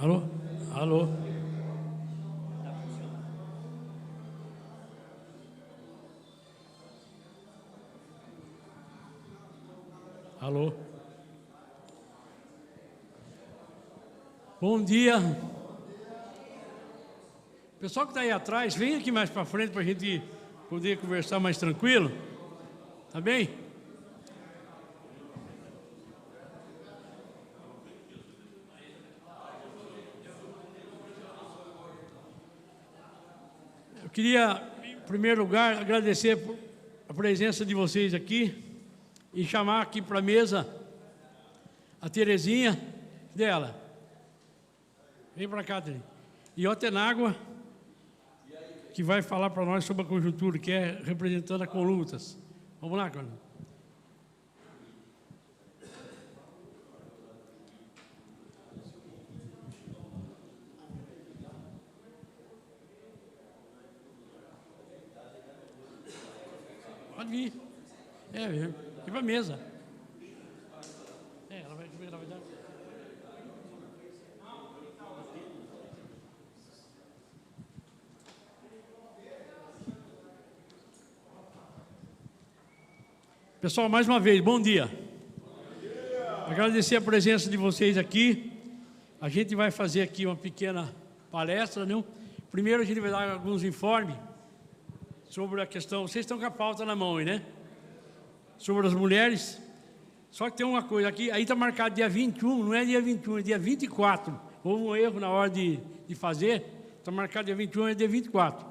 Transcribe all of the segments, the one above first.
Alô? Alô? Alô? Bom dia. Pessoal que está aí atrás, vem aqui mais para frente para a gente poder conversar mais tranquilo. Tá bem? Eu queria, em primeiro lugar, agradecer a presença de vocês aqui e chamar aqui para a mesa a Terezinha dela. Vem para cá, Terezinha. E o Otenágua, que vai falar para nós sobre a conjuntura, que é representando a Conlutas. Vamos lá, Carlos. Pode vir. Vem para a mesa. Ela vai dar. Pessoal, mais uma vez, bom dia. Bom dia. Agradecer a presença de vocês aqui. A gente vai fazer aqui uma pequena palestra, né? Primeiro a gente vai dar alguns informes sobre a questão, vocês estão com a pauta na mão aí, né? Sobre as mulheres. Só que tem uma coisa aqui, aí está marcado dia 21, não é dia 21, é dia 24. Houve um erro na hora de fazer, está marcado dia 21, é dia 24.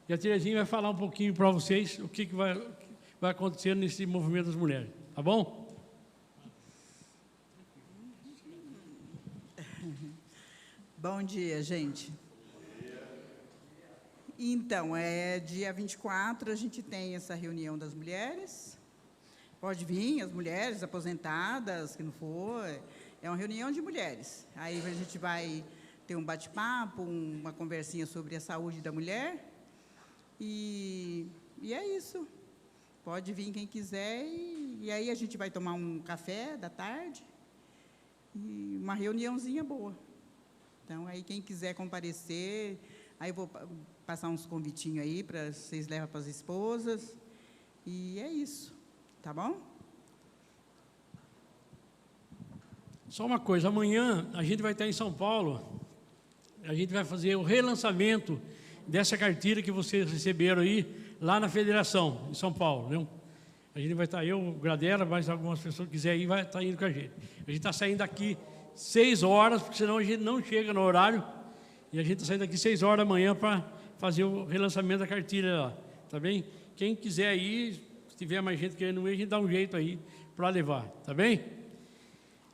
E a Terezinha vai falar um pouquinho para vocês o que vai acontecer nesse movimento das mulheres, tá bom? Bom dia, gente. Então, dia 24, a gente tem essa reunião das mulheres. Pode vir as mulheres aposentadas, que não for. É uma reunião de mulheres. Aí a gente vai ter um bate-papo, uma conversinha sobre a saúde da mulher. E é isso. Pode vir quem quiser, e aí a gente vai tomar um café da tarde, e uma reuniãozinha boa. Então, aí quem quiser comparecer, aí eu vou passar uns convitinhos aí, para vocês levar para as esposas, e é isso, tá bom? Só uma coisa, amanhã a gente vai estar em São Paulo, a gente vai fazer o relançamento dessa cartilha que vocês receberam aí, lá na Federação, em São Paulo, né? A gente vai estar, eu, o Gradela, mais algumas pessoas que quiserem ir, vai estar indo com a gente. A gente está saindo daqui 6 horas, porque senão a gente não chega no horário, e a gente está saindo daqui 6 horas da manhã para fazer o relançamento da cartilha lá, tá bem? Quem quiser ir, se tiver mais gente querendo ir, a gente dá um jeito aí para levar, tá bem?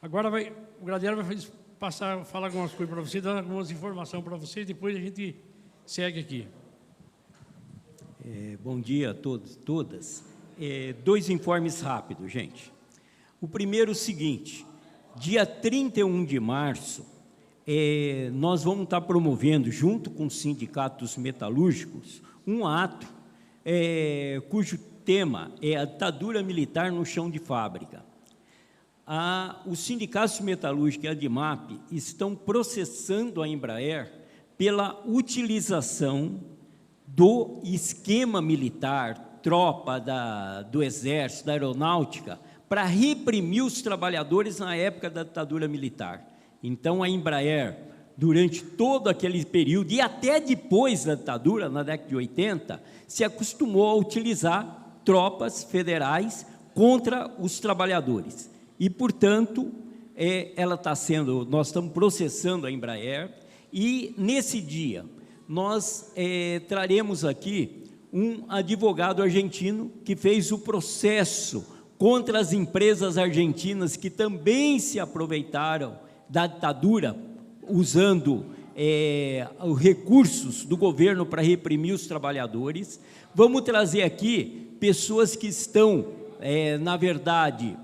Agora o Gradela vai falar algumas coisas para vocês, dar algumas informações para vocês, depois a gente segue aqui. Bom dia a todos e todas. 2 informes rápidos, gente. O primeiro é o seguinte, dia 31 de março, nós vamos estar promovendo, junto com os sindicatos metalúrgicos, um ato cujo tema é a ditadura militar no chão de fábrica. Os sindicatos metalúrgicos e a DIMAP estão processando a Embraer pela utilização do esquema militar, tropa do Exército, da Aeronáutica, para reprimir os trabalhadores na época da ditadura militar. Então, a Embraer, durante todo aquele período, e até depois da ditadura, na década de 80, se acostumou a utilizar tropas federais contra os trabalhadores. E, portanto, nós estamos processando a Embraer, e, nesse dia, nós traremos aqui um advogado argentino que fez o processo contra as empresas argentinas que também se aproveitaram da ditadura, usando os recursos do governo para reprimir os trabalhadores. Vamos trazer aqui pessoas que estão, na verdade,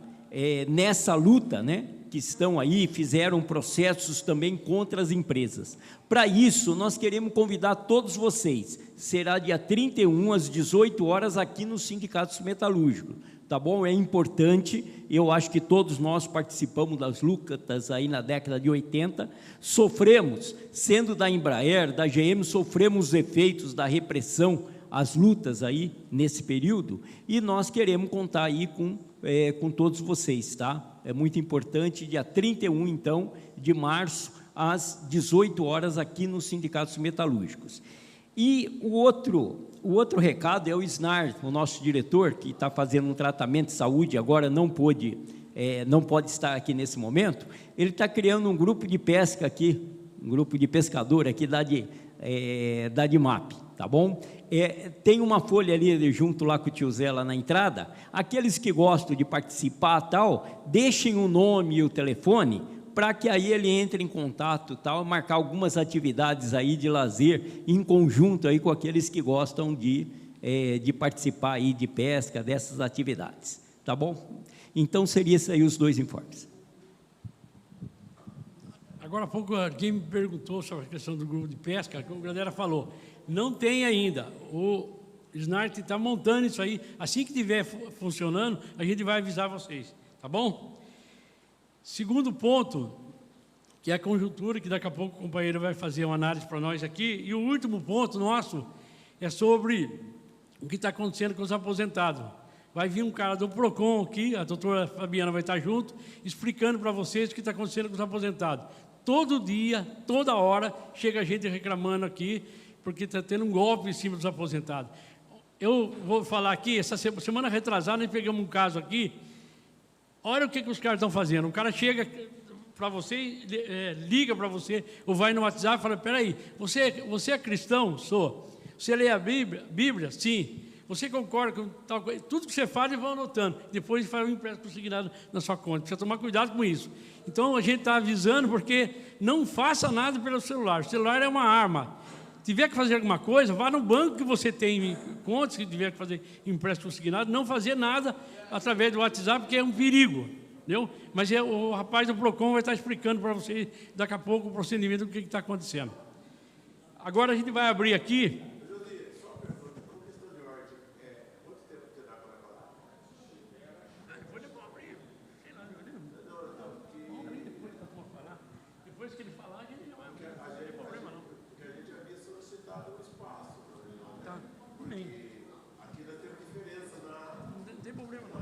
nessa luta, né, que estão aí, fizeram processos também contra as empresas. Para isso, nós queremos convidar todos vocês. Será dia 31, às 18 horas, aqui no Sindicato Metalúrgico. Tá bom? É importante, eu acho que todos nós participamos das lutas aí na década de 80, sofremos, sendo da Embraer, da GM, sofremos os efeitos da repressão, as lutas aí nesse período, e nós queremos contar aí com todos vocês, tá? É muito importante, dia 31, então, de março, às 18 horas, aqui nos Sindicatos Metalúrgicos. E o outro recado é o Isnar, o nosso diretor, que está fazendo um tratamento de saúde, agora não pode estar aqui nesse momento. Ele está criando um grupo de pesca aqui, um grupo de pescador aqui da DIMAP, tá bom? Tem uma folha ali junto lá com o tio Zé lá na entrada. Aqueles que gostam de participar tal, deixem o nome e o telefone, para que aí ele entre em contato, tal, marcar algumas atividades aí de lazer em conjunto aí com aqueles que gostam de participar aí de pesca, dessas atividades, tá bom? Então, seria isso aí os dois informes. Agora há pouco, quem me perguntou sobre a questão do grupo de pesca, como a galera falou, não tem ainda. O Snart está montando isso aí. Assim que estiver funcionando, a gente vai avisar vocês, tá bom? Segundo ponto, que é a conjuntura, que daqui a pouco o companheiro vai fazer uma análise para nós aqui. E o último ponto nosso é sobre o que está acontecendo com os aposentados. Vai vir um cara do PROCON aqui, a doutora Fabiana vai estar junto, explicando para vocês o que está acontecendo com os aposentados. Todo dia, toda hora, chega gente reclamando aqui, porque está tendo um golpe em cima dos aposentados. Eu vou falar aqui, essa semana retrasada, nós pegamos um caso aqui. Olha o que os caras estão fazendo. O cara chega para você, liga para você, ou vai no WhatsApp e fala, peraí, você é cristão? Sou. Você lê a Bíblia? Sim. Você concorda com tal coisa? Tudo que você faz, eles vão anotando. Depois faz um empréstimo consignado na sua conta. Precisa tomar cuidado com isso. Então, a gente está avisando, porque não faça nada pelo celular. O celular é uma arma. Se tiver que fazer alguma coisa, vá no banco que você tem contas, se tiver que fazer empréstimo consignado, não fazer nada através do WhatsApp, porque é um perigo, entendeu? Mas o rapaz do PROCON vai estar explicando para vocês daqui a pouco o procedimento do que está acontecendo. Agora a gente vai abrir aqui. Só uma pergunta, por questão de ordem, quanto tempo você dá para falar? Depois eu vou abrir, sei lá, vamos abrir depois que eu vou falar. Depois que ele falar, a gente já vai abrir, não tem problema não. Porque a gente havia solicitado um espaço. Tá, bem. Aqui nós temos diferença na... Não tem problema não.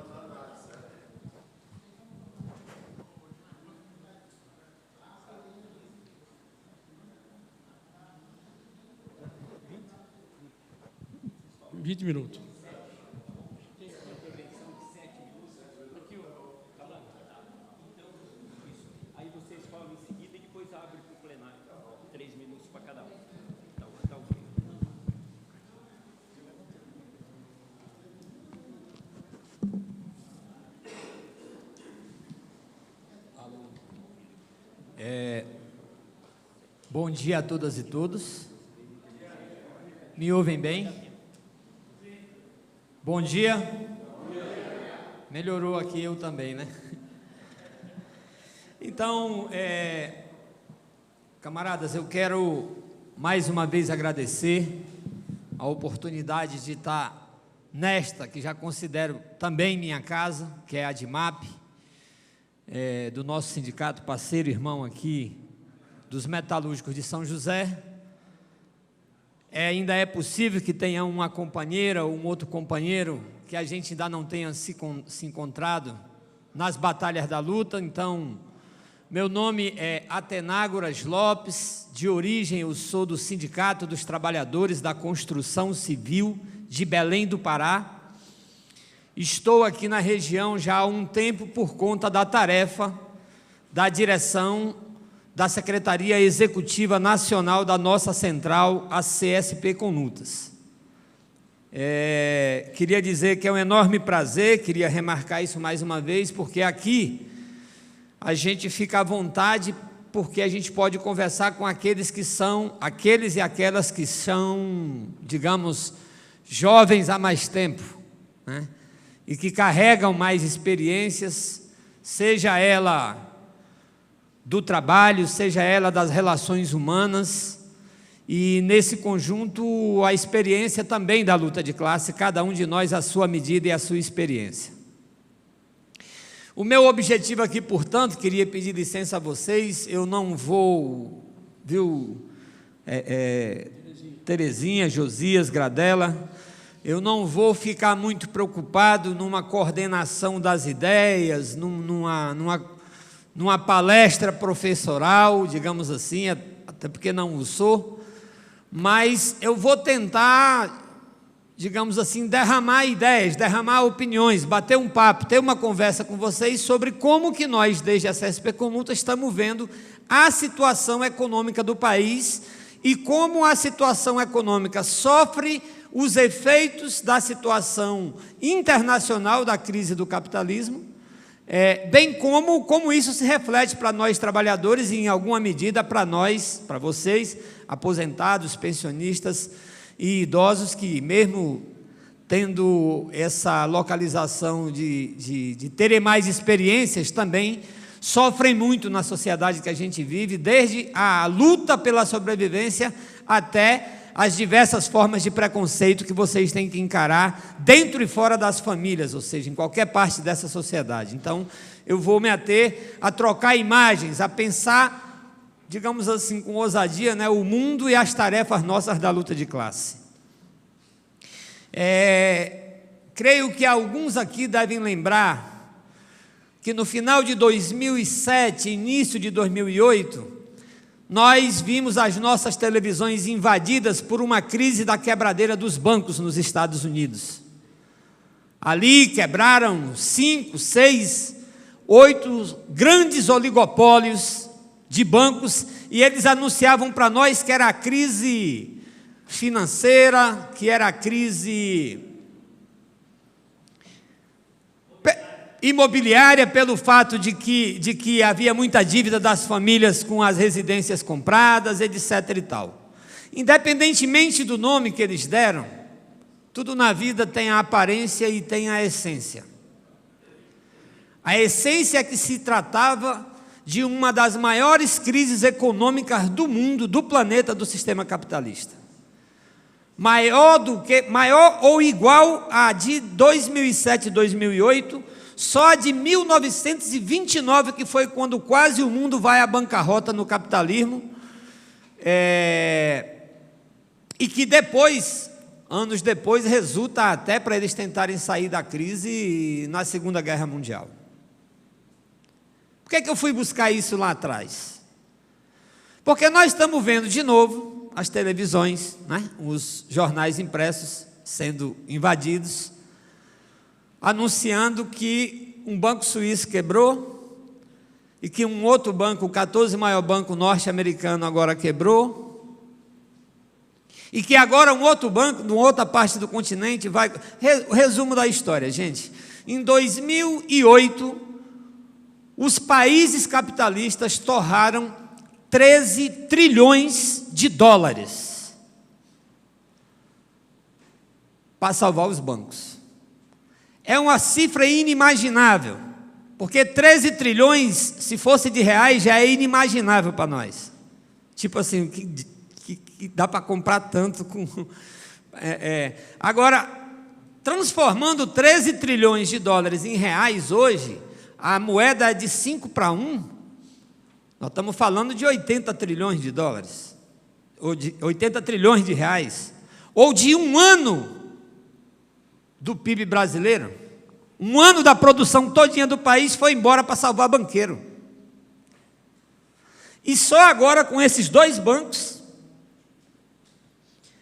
Em 20 minutos. Aí vocês falam em seguida e depois abre para o plenário. 3 minutos para cada um. Tá ok. Bom dia a todas e todos. Me ouvem bem? Bom dia. Melhorou aqui eu também, né? Então, camaradas, eu quero mais uma vez agradecer a oportunidade de estar nesta, que já considero também minha casa, que é a DIMAP, do nosso sindicato parceiro, irmão aqui, dos metalúrgicos de São José. Ainda é possível que tenha uma companheira ou um outro companheiro que a gente ainda não tenha se encontrado nas batalhas da luta. Então, meu nome é Atenágoras Lopes, de origem eu sou do Sindicato dos Trabalhadores da Construção Civil de Belém do Pará. Estou aqui na região já há um tempo por conta da tarefa da direção da Secretaria Executiva Nacional da nossa central, a CSP Conutas. Queria dizer que é um enorme prazer, queria remarcar isso mais uma vez, porque aqui a gente fica à vontade, porque a gente pode conversar com aqueles e aquelas que são, digamos, jovens há mais tempo, né? E que carregam mais experiências, seja ela do trabalho, seja ela das relações humanas, e nesse conjunto a experiência também da luta de classe, cada um de nós a sua medida e a sua experiência. O meu objetivo aqui, portanto, queria pedir licença a vocês, eu não vou, Terezinha, Josias, Gradela, eu não vou ficar muito preocupado numa coordenação das ideias, numa palestra professoral, digamos assim, até porque não o sou, mas eu vou tentar, digamos assim, derramar ideias, derramar opiniões, bater um papo, ter uma conversa com vocês sobre como que nós, desde a CSP Conluta, estamos vendo a situação econômica do país e como a situação econômica sofre os efeitos da situação internacional da crise do capitalismo, bem como isso se reflete para nós trabalhadores e, em alguma medida, para nós, para vocês, aposentados, pensionistas e idosos que, mesmo tendo essa localização de terem mais experiências, também sofrem muito na sociedade que a gente vive, desde a luta pela sobrevivência até as diversas formas de preconceito que vocês têm que encarar dentro e fora das famílias, ou seja, em qualquer parte dessa sociedade. Então, eu vou me ater a trocar imagens, a pensar, digamos assim, com ousadia, o mundo e as tarefas nossas da luta de classe. Creio que alguns aqui devem lembrar que no final de 2007, início de 2008, nós vimos as nossas televisões invadidas por uma crise da quebradeira dos bancos nos Estados Unidos. Ali quebraram 5, 6, 8 grandes oligopólios de bancos, e eles anunciavam para nós que era a crise financeira, que era a crise imobiliária, pelo fato de que havia muita dívida das famílias com as residências compradas, etc. e tal. Independentemente do nome que eles deram, tudo na vida tem a aparência e tem a essência. A essência é que se tratava de uma das maiores crises econômicas do mundo, do planeta, do sistema capitalista. Maior ou igual à de 2007 e 2008, só a de 1929, que foi quando quase o mundo vai à bancarrota no capitalismo, e que depois, anos depois, resulta até para eles tentarem sair da crise na Segunda Guerra Mundial. Por que eu fui buscar isso lá atrás? Porque nós estamos vendo de novo as televisões, os jornais impressos sendo invadidos, anunciando que um banco suíço quebrou e que um outro banco, o 14º maior banco norte-americano, agora quebrou, e que agora um outro banco, numa outra parte do continente, vai... Resumo da história, gente. Em 2008, os países capitalistas torraram 13 trilhões de dólares para salvar os bancos. É uma cifra inimaginável, porque 13 trilhões, se fosse de reais, já é inimaginável para nós. Tipo assim, que dá para comprar tanto com... Agora, transformando 13 trilhões de dólares em reais hoje, a moeda é de 5 para 1, nós estamos falando de 80 trilhões de dólares, ou de 80 trilhões de reais, ou de um ano do PIB brasileiro. Um ano da produção todinha do país foi embora para salvar banqueiro. E só agora, com esses dois bancos,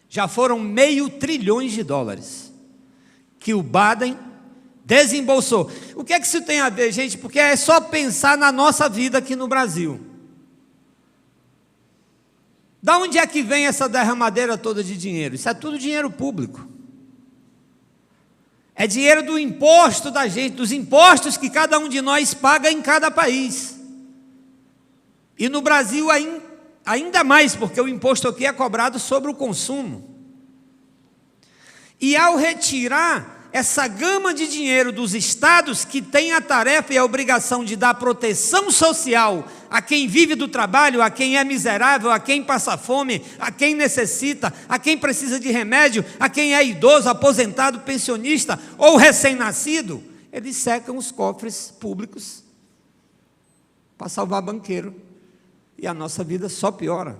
já foram $500 bilhões de dólares que o Biden desembolsou. O que é que isso tem a ver, gente? Porque é só pensar na nossa vida aqui no Brasil. Da onde é que vem essa derramadeira toda de dinheiro? Isso é tudo dinheiro público. É dinheiro do imposto da gente, dos impostos que cada um de nós paga em cada país. E no Brasil ainda mais, porque o imposto aqui é cobrado sobre o consumo. E ao retirar essa gama de dinheiro dos estados que têm a tarefa e a obrigação de dar proteção social a quem vive do trabalho, a quem é miserável, a quem passa fome, a quem necessita, a quem precisa de remédio, a quem é idoso, aposentado, pensionista ou recém-nascido, eles secam os cofres públicos para salvar banqueiro. E a nossa vida só piora.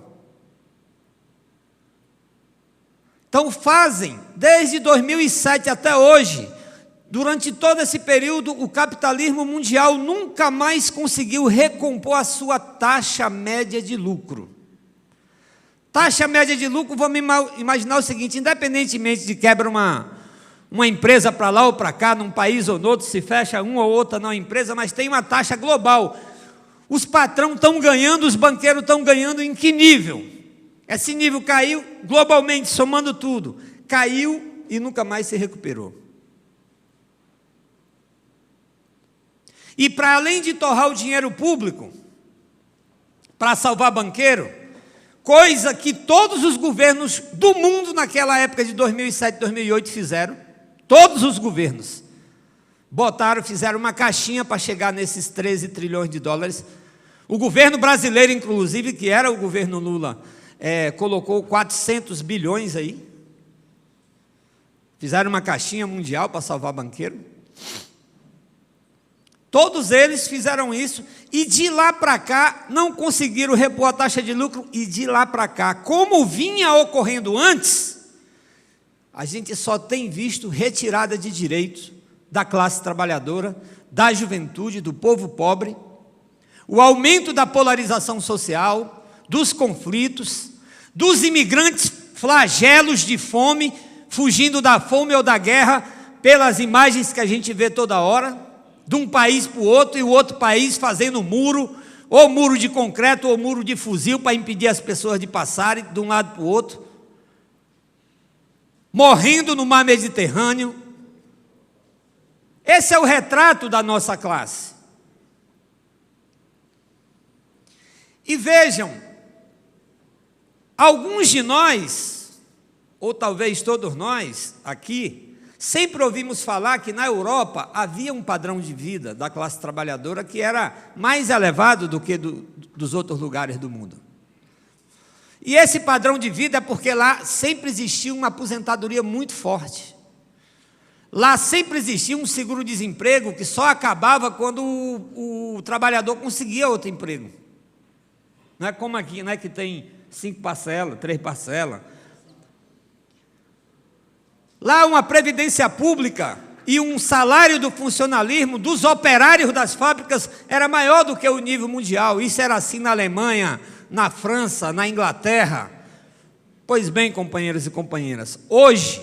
Então fazem, desde 2007 até hoje, durante todo esse período, o capitalismo mundial nunca mais conseguiu recompor a sua taxa média de lucro. Taxa média de lucro, vamos imaginar o seguinte, independentemente de quebra uma empresa para lá ou para cá, num país ou no outro, se fecha uma ou outra não empresa, mas tem uma taxa global. Os patrões estão ganhando, os banqueiros estão ganhando em que nível? Esse nível caiu globalmente, somando tudo. Caiu e nunca mais se recuperou. E para além de torrar o dinheiro público, para salvar banqueiro, coisa que todos os governos do mundo naquela época de 2007, 2008 fizeram, todos os governos, fizeram uma caixinha para chegar nesses 13 trilhões de dólares. O governo brasileiro, inclusive, que era o governo Lula, colocou 400 bilhões aí. Fizeram uma caixinha mundial para salvar banqueiro. Todos eles fizeram isso e de lá para cá não conseguiram repor a taxa de lucro. E de lá para cá, como vinha ocorrendo antes, a gente só tem visto retirada de direitos da classe trabalhadora, da juventude, do povo pobre, o aumento da polarização social, dos conflitos, dos imigrantes flagelos de fome, fugindo da fome ou da guerra, pelas imagens que a gente vê toda hora, de um país para o outro, e o outro país fazendo muro, ou muro de concreto, ou muro de fuzil, para impedir as pessoas de passarem de um lado para o outro, morrendo no mar Mediterrâneo. Esse é o retrato da nossa classe. E vejam, alguns de nós, ou talvez todos nós aqui, sempre ouvimos falar que na Europa havia um padrão de vida da classe trabalhadora que era mais elevado do que dos outros lugares do mundo. E esse padrão de vida é porque lá sempre existia uma aposentadoria muito forte. Lá sempre existia um seguro-desemprego que só acabava quando o trabalhador conseguia outro emprego. Não é como aqui, né, que tem 5 parcelas, 3 parcelas. Lá uma previdência pública e um salário do funcionalismo dos operários das fábricas era maior do que o nível mundial. Isso era assim na Alemanha, na França, na Inglaterra. Pois bem, companheiros e companheiras, hoje,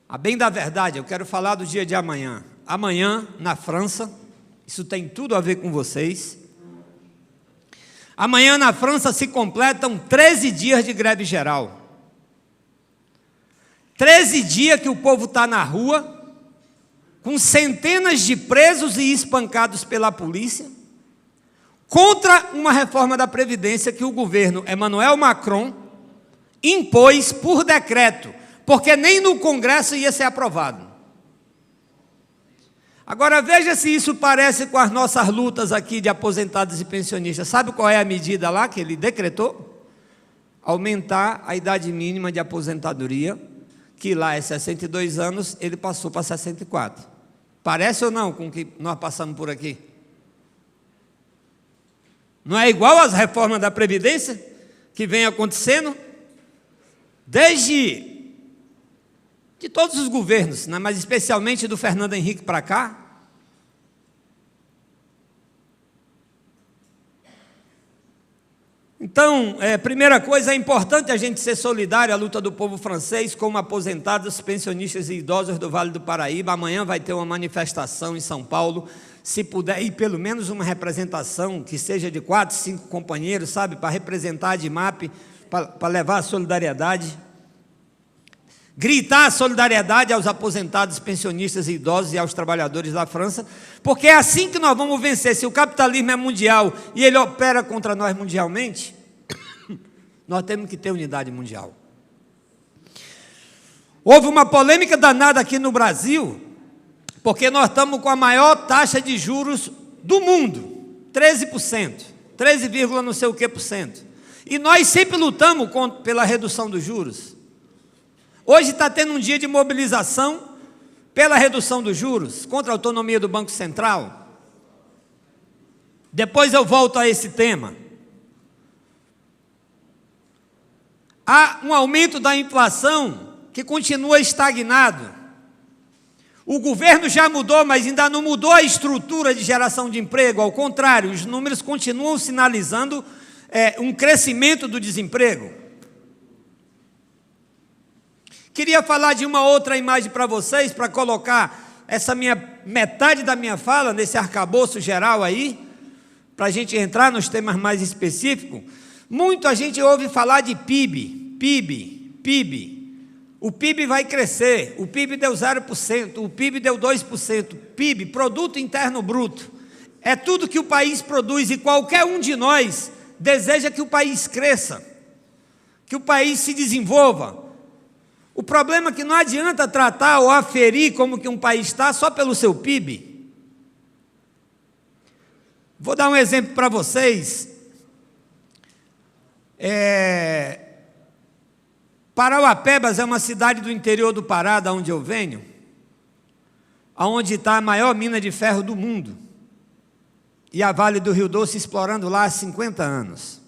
a bem da verdade, eu quero falar do dia de amanhã. Amanhã, na França, isso tem tudo a ver com vocês. Amanhã na França se completam 13 dias de greve geral. 13 dias que o povo está na rua, com centenas de presos e espancados pela polícia, contra uma reforma da Previdência que o governo Emmanuel Macron impôs por decreto, porque nem no Congresso ia ser aprovado. Agora veja se isso parece com as nossas lutas aqui de aposentados e pensionistas. Sabe qual é a medida lá que ele decretou? Aumentar a idade mínima de aposentadoria, que lá é 62 anos, ele passou para 64. Parece ou não com o que nós passamos por aqui? Não é igual às reformas da Previdência que vem acontecendo desde de todos os governos, né? Mas especialmente do Fernando Henrique para cá. Então, primeira coisa, é importante a gente ser solidário à luta do povo francês, como aposentados, pensionistas e idosos do Vale do Paraíba. Amanhã vai ter uma manifestação em São Paulo, se puder ir pelo menos uma representação, que seja de 4, 5 companheiros, sabe, para representar a DIMAP, para levar a solidariedade. Gritar a solidariedade aos aposentados, pensionistas e idosos e aos trabalhadores da França, porque é assim que nós vamos vencer. Se o capitalismo é mundial e ele opera contra nós mundialmente, nós temos que ter unidade mundial. Houve uma polêmica danada aqui no Brasil, porque nós estamos com a maior taxa de juros do mundo, 13%, 13, não sei o que por cento. E nós sempre lutamos pela redução dos juros. Hoje está tendo um dia de mobilização pela redução dos juros, contra a autonomia do Banco Central. Depois eu volto a esse tema. Há um aumento da inflação que continua estagnado. O governo já mudou, mas ainda não mudou a estrutura de geração de emprego. Ao contrário, os números continuam sinalizando um crescimento do desemprego. Queria falar de uma outra imagem para vocês, para colocar essa metade da minha fala nesse arcabouço geral aí, para a gente entrar nos temas mais específicos. Muita gente ouve falar de PIB. O PIB vai crescer, o PIB deu 0%, o PIB deu 2%. PIB, Produto Interno Bruto, é tudo que o país produz e qualquer um de nós deseja que o país cresça, que o país se desenvolva. O problema é que não adianta tratar ou aferir como que um país está só pelo seu PIB. Vou dar um exemplo para vocês. Parauapebas é uma cidade do interior do Pará, de onde eu venho, onde está a maior mina de ferro do mundo, e a Vale do Rio Doce explorando lá há 50 anos.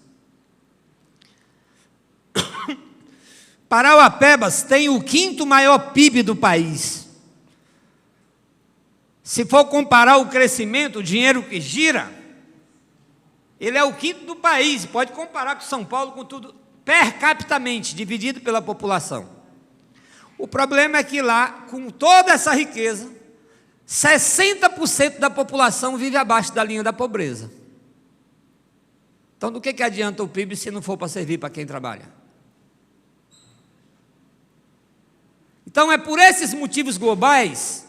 Parauapebas tem o 5º maior PIB do país. Se for comparar o crescimento, o dinheiro que gira, ele é o 5º do país, pode comparar com São Paulo, com tudo, per capitamente, dividido pela população. O problema é que lá, com toda essa riqueza, 60% da população vive abaixo da linha da pobreza. Então, do que adianta o PIB se não for para servir para quem trabalha? Então, é por esses motivos globais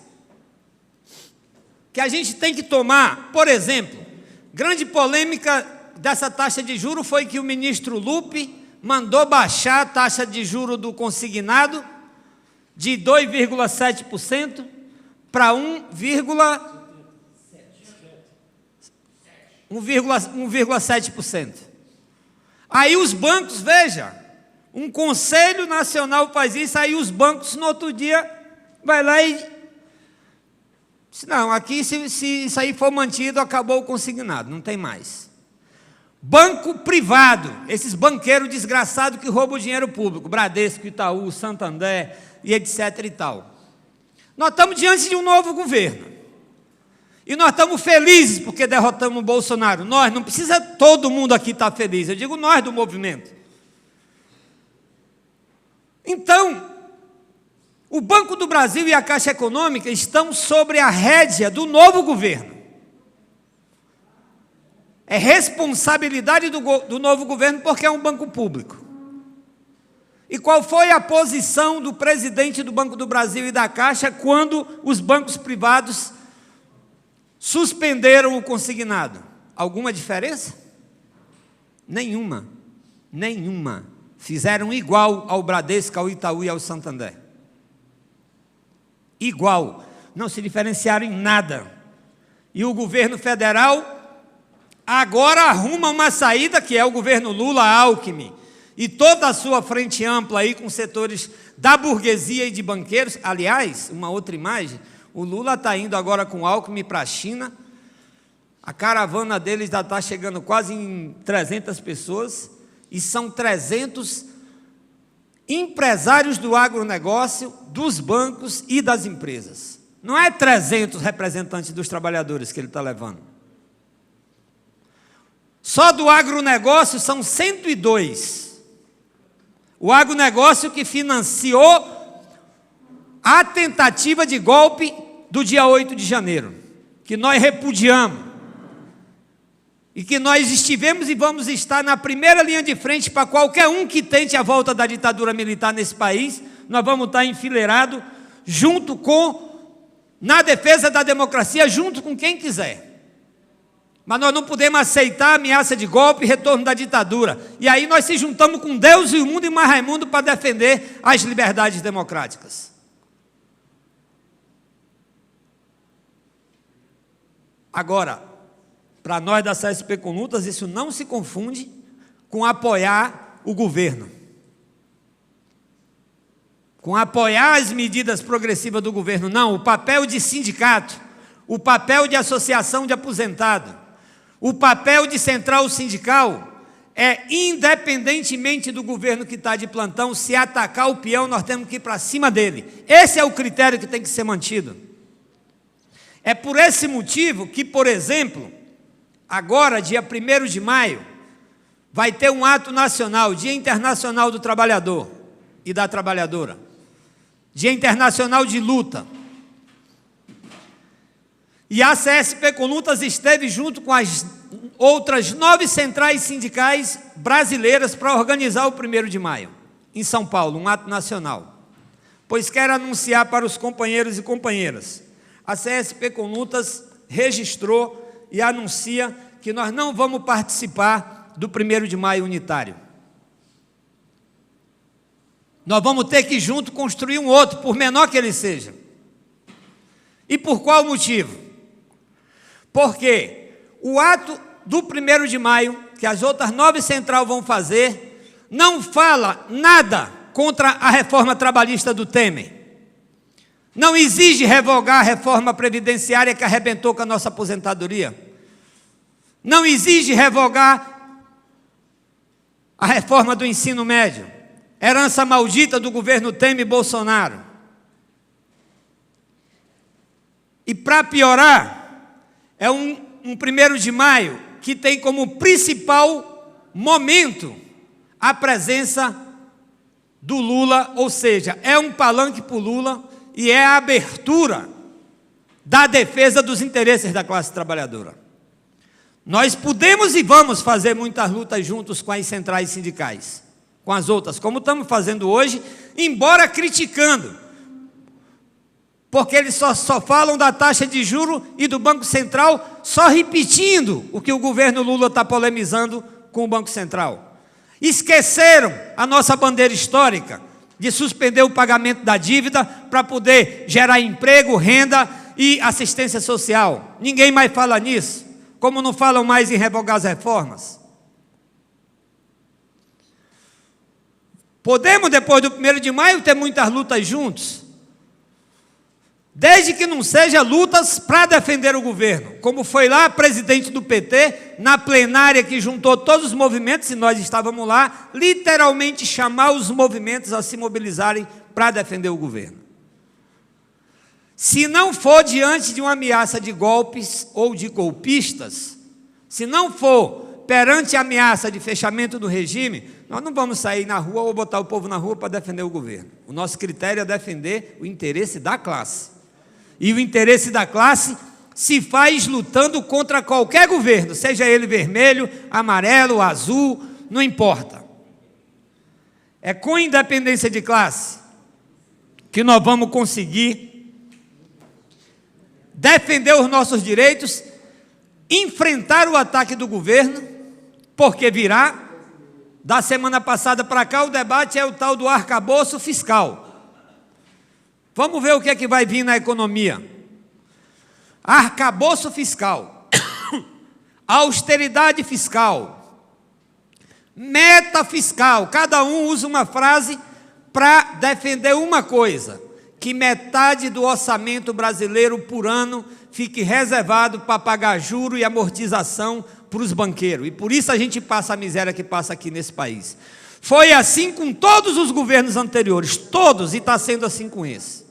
que a gente tem que tomar, por exemplo, grande polêmica dessa taxa de juros foi que o ministro Lupe mandou baixar a taxa de juros do consignado de 2,7% para 1,7%. Aí os bancos, veja, um Conselho Nacional faz isso, aí os bancos no outro dia vai lá e diz, não, aqui se isso aí for mantido, acabou o consignado, não tem mais. Banco privado, esses banqueiros desgraçados que roubam o dinheiro público, Bradesco, Itaú, Santander e etc e tal. Nós estamos diante de um novo governo. E nós estamos felizes porque derrotamos o Bolsonaro. Nós, não precisa todo mundo aqui estar feliz, eu digo nós do movimento. Então, o Banco do Brasil e a Caixa Econômica estão sobre a rédea do novo governo. É responsabilidade do novo governo porque é um banco público. E qual foi a posição do presidente do Banco do Brasil e da Caixa quando os bancos privados suspenderam o consignado? Alguma diferença? Nenhuma. Fizeram igual ao Bradesco, ao Itaú e ao Santander. Igual. Não se diferenciaram em nada. E o governo federal agora arruma uma saída, que é o governo Lula-Alckmin, e toda a sua frente ampla aí com setores da burguesia e de banqueiros. Aliás, uma outra imagem, o Lula está indo agora com o Alckmin para a China, a caravana deles já está chegando quase em 300 pessoas, e são 300 empresários do agronegócio, dos bancos e das empresas. Não é 300 representantes dos trabalhadores que ele está levando. Só do agronegócio são 102. O agronegócio que financiou a tentativa de golpe do dia 8 de janeiro, que nós repudiamos, e que nós estivemos e vamos estar na primeira linha de frente para qualquer um que tente a volta da ditadura militar nesse país. Nós vamos estar enfileirados junto com, na defesa da democracia, junto com quem quiser. Mas nós não podemos aceitar a ameaça de golpe e retorno da ditadura. E aí nós se juntamos com Deus e o mundo e mais Raimundo para defender as liberdades democráticas. Agora, para nós da CSP com Lutas, isso não se confunde com apoiar o governo. Com apoiar as medidas progressivas do governo. Não, o papel de sindicato, o papel de associação de aposentado, o papel de central sindical é, independentemente do governo que está de plantão, se atacar o peão, nós temos que ir para cima dele. Esse é o critério que tem que ser mantido. É por esse motivo que, por exemplo, agora, dia 1º de maio, vai ter um ato nacional, Dia Internacional do Trabalhador e da Trabalhadora, Dia Internacional de Luta. E a CSP com Lutas esteve junto com as outras 9 centrais sindicais brasileiras para organizar o 1º de maio, em São Paulo, um ato nacional. Pois quero anunciar para os companheiros e companheiras, a CSP com Lutas registrou e anuncia que nós não vamos participar do 1º de maio unitário. Nós vamos ter que junto construir um outro, por menor que ele seja. E por qual motivo? Porque o ato do 1º de maio, que as outras 9 centrais vão fazer, não fala nada contra a reforma trabalhista do Temer. Não exige revogar a reforma previdenciária que arrebentou com a nossa aposentadoria. Não exige revogar a reforma do ensino médio, herança maldita do governo Temer e Bolsonaro. E para piorar, é um 1º de maio que tem como principal momento a presença do Lula, ou seja, é um palanque para o Lula e é a abertura da defesa dos interesses da classe trabalhadora. Nós podemos e vamos fazer muitas lutas juntos com as centrais sindicais, com as outras, como estamos fazendo hoje, embora criticando, porque eles só falam da taxa de juros e do Banco Central, só repetindo o que o governo Lula está polemizando com o Banco Central. Esqueceram a nossa bandeira histórica de suspender o pagamento da dívida para poder gerar emprego, renda e assistência social. Ninguém mais fala nisso, como não falam mais em revogar as reformas. Podemos, depois do 1º de maio, ter muitas lutas juntos, desde que não seja lutas para defender o governo, como foi lá presidente do PT, na plenária que juntou todos os movimentos, e nós estávamos lá, literalmente chamar os movimentos a se mobilizarem para defender o governo. Se não for diante de uma ameaça de golpes ou de golpistas, se não for perante a ameaça de fechamento do regime, nós não vamos sair na rua ou botar o povo na rua para defender o governo. O nosso critério é defender o interesse da classe. E o interesse da classe se faz lutando contra qualquer governo, seja ele vermelho, amarelo, azul, não importa. É com independência de classe que nós vamos conseguir defender os nossos direitos, enfrentar o ataque do governo, porque virá. Da semana passada para cá, o debate é o tal do arcabouço fiscal. Vamos ver o que é que vai vir na economia. Arcabouço fiscal, austeridade fiscal, meta fiscal. Cada um usa uma frase para defender uma coisa, que metade do orçamento brasileiro por ano fique reservado para pagar juro e amortização para os banqueiros. E por isso a gente passa a miséria que passa aqui nesse país. Foi assim com todos os governos anteriores, todos, e está sendo assim com esse.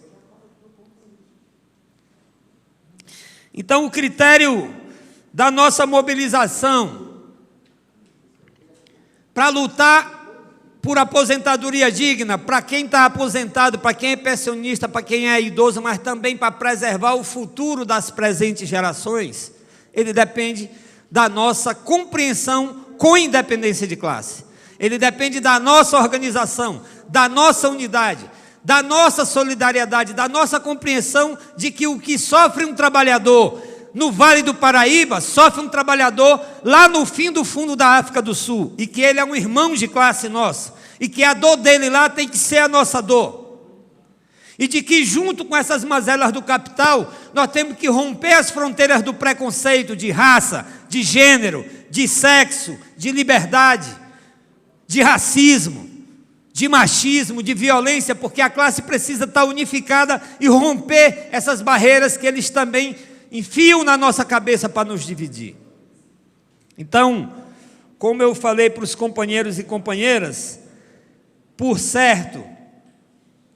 Então, o critério da nossa mobilização para lutar por aposentadoria digna, para quem está aposentado, para quem é pensionista, para quem é idoso, mas também para preservar o futuro das presentes gerações, ele depende da nossa compreensão com independência de classe. Ele depende da nossa organização, da nossa unidade, da nossa solidariedade, da nossa compreensão de que o que sofre um trabalhador no Vale do Paraíba, sofre um trabalhador lá no fim do fundo da África do Sul, e que ele é um irmão de classe nossa, e que a dor dele lá tem que ser a nossa dor. E de que, junto com essas mazelas do capital, nós temos que romper as fronteiras do preconceito de raça, de gênero, de sexo, de liberdade, de racismo, de machismo, de violência, porque a classe precisa estar unificada e romper essas barreiras que eles também enfiam na nossa cabeça para nos dividir. Então, como eu falei para os companheiros e companheiras, por certo,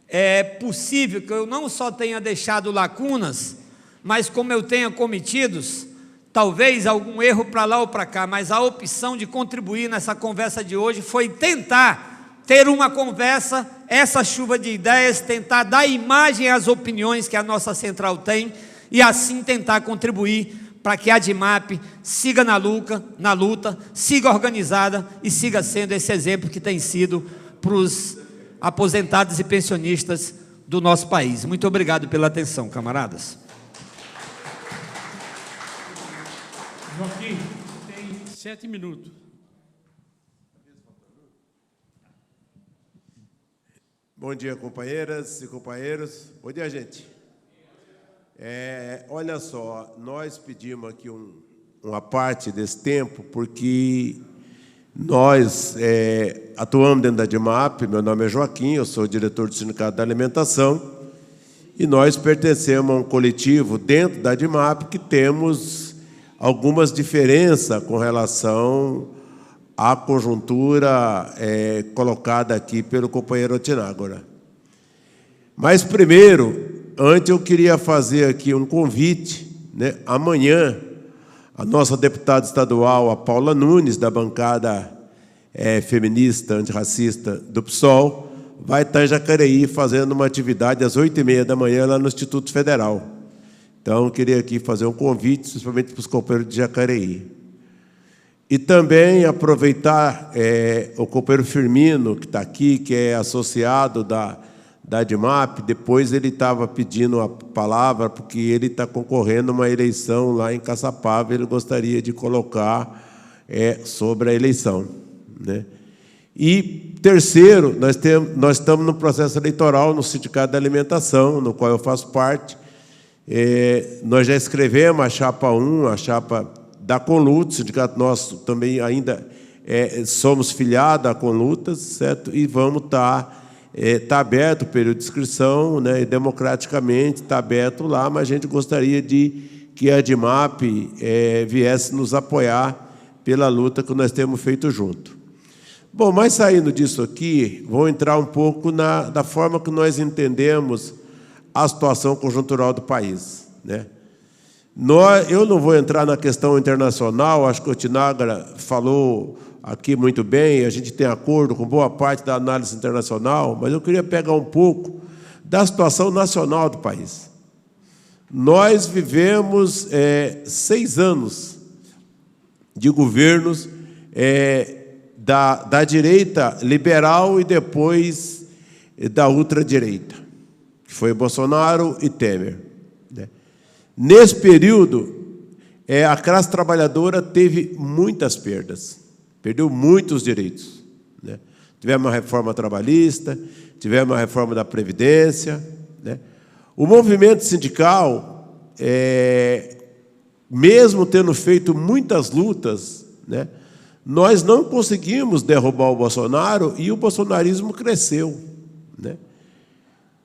é possível que eu não só tenha deixado lacunas, mas como eu tenha cometidos, talvez algum erro para lá ou para cá, mas a opção de contribuir nessa conversa de hoje foi tentar ter uma conversa, essa chuva de ideias, tentar dar imagem às opiniões que a nossa central tem e assim tentar contribuir para que a DIMAP siga na luta, siga organizada e siga sendo esse exemplo que tem sido para os aposentados e pensionistas do nosso país. Muito obrigado pela atenção, camaradas. Joaquim, tem 7 minutos. Bom dia, companheiras e companheiros. Bom dia, gente. Olha só, nós pedimos aqui uma parte desse tempo, porque nós atuamos dentro da DIMAP. Meu nome é Joaquim, eu sou diretor do Sindicato da Alimentação, e nós pertencemos a um coletivo dentro da DIMAP que temos algumas diferenças com relação à conjuntura colocada aqui pelo companheiro Otinágora. Mas, primeiro, antes eu queria fazer aqui um convite, né? Amanhã, a nossa deputada estadual, a Paula Nunes, da bancada feminista, antirracista do PSOL, vai estar em Jacareí fazendo uma atividade às 8h30 da manhã lá no Instituto Federal. Então, eu queria aqui fazer um convite, principalmente para os companheiros de Jacareí. E também aproveitar o companheiro Firmino, que está aqui, que é associado da DIMAP. Depois ele estava pedindo a palavra, porque ele está concorrendo a uma eleição lá em Caçapava, ele gostaria de colocar sobre a eleição, né? E, terceiro, nós estamos no processo eleitoral no Sindicato da Alimentação, no qual eu faço parte. Nós já escrevemos a chapa 1, a chapa da Conlutas, o sindicato nosso também ainda somos filiados à Conlutas, certo? E vamos está aberto o período de inscrição, né, e democraticamente está aberto lá, mas a gente gostaria de que a DIMAP viesse nos apoiar pela luta que nós temos feito junto. Bom, mas saindo disso aqui, vou entrar um pouco da forma que nós entendemos a situação conjuntural do país, né? Eu não vou entrar na questão internacional, acho que o Otinágora falou aqui muito bem, a gente tem acordo com boa parte da análise internacional, mas eu queria pegar um pouco da situação nacional do país. Nós vivemos 6 anos de governos da direita liberal e depois da ultradireita, que foi Bolsonaro e Temer, né? Nesse período, a classe trabalhadora teve muitas perdas, perdeu muitos direitos, né? Tivemos uma reforma trabalhista, tivemos uma reforma da Previdência, né? O movimento sindical, mesmo tendo feito muitas lutas, né, nós não conseguimos derrubar o Bolsonaro e o bolsonarismo cresceu, né?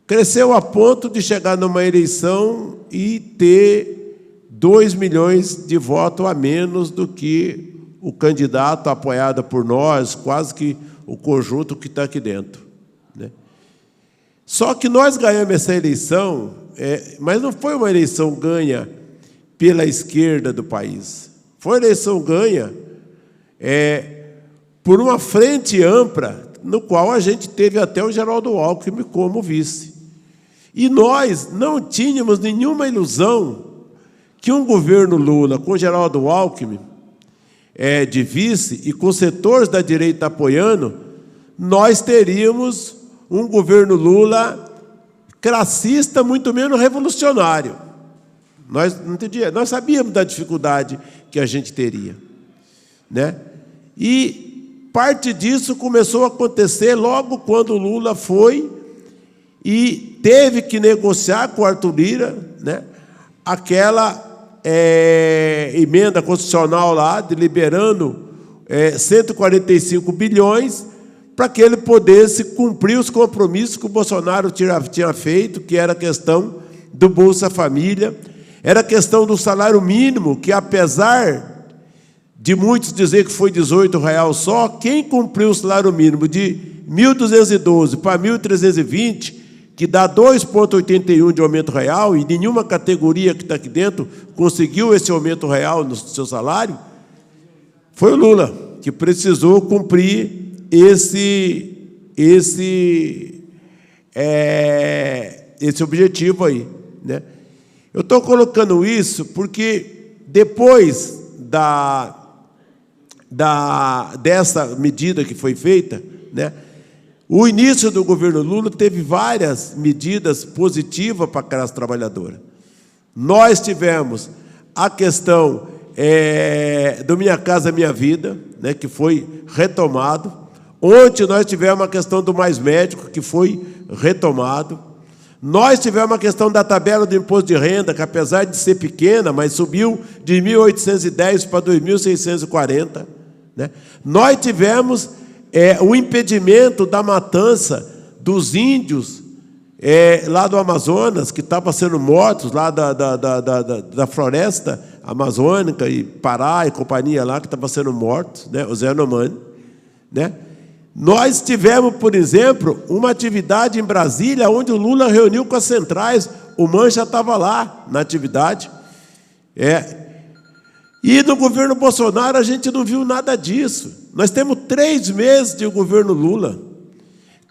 Cresceu a ponto de chegar numa eleição e ter 2 milhões de votos a menos do que o candidato apoiado por nós, quase que o conjunto que está aqui dentro, né? Só que nós ganhamos essa eleição, mas não foi uma eleição ganha pela esquerda do país. Foi uma eleição ganha por uma frente ampla, no qual a gente teve até o Geraldo Alckmin como vice. E nós não tínhamos nenhuma ilusão que um governo Lula com Geraldo Alckmin de vice e com setores da direita apoiando, nós teríamos um governo Lula classista, muito menos revolucionário. Nós não entendia, nós sabíamos da dificuldade que a gente teria, né? E parte disso começou a acontecer logo quando o Lula foi e teve que negociar com o Arthur Lira, né, aquela emenda constitucional lá, liberando 145 bilhões para que ele pudesse cumprir os compromissos que o Bolsonaro tinha feito, que era a questão do Bolsa Família, era a questão do salário mínimo, que apesar de muitos dizer que foi R$18 só, quem cumpriu o salário mínimo de 1.212 para 1.320, que dá 2,81 de aumento real, e nenhuma categoria que está aqui dentro conseguiu esse aumento real no seu salário, foi o Lula, que precisou cumprir esse objetivo aí, né? Eu estou colocando isso porque depois dessa medida que foi feita, né, o início do governo Lula teve várias medidas positivas para a classe trabalhadora. Nós tivemos a questão do Minha Casa Minha Vida, né, que foi retomado. Ontem nós tivemos a questão do Mais Médico, que foi retomado. Nós tivemos a questão da tabela do imposto de renda, que apesar de ser pequena, mas subiu de 1.810 para 2.640. Né? Nós tivemos o impedimento da matança dos índios lá do Amazonas, que estavam sendo mortos, lá da floresta amazônica, e Pará e companhia lá, que estavam sendo mortos, né? O Zé Yanomami, né? Nós tivemos, por exemplo, uma atividade em Brasília, onde o Lula reuniu com as centrais, o Mancha estava lá na atividade. E no governo Bolsonaro a gente não viu nada disso. Nós temos 3 meses de governo Lula.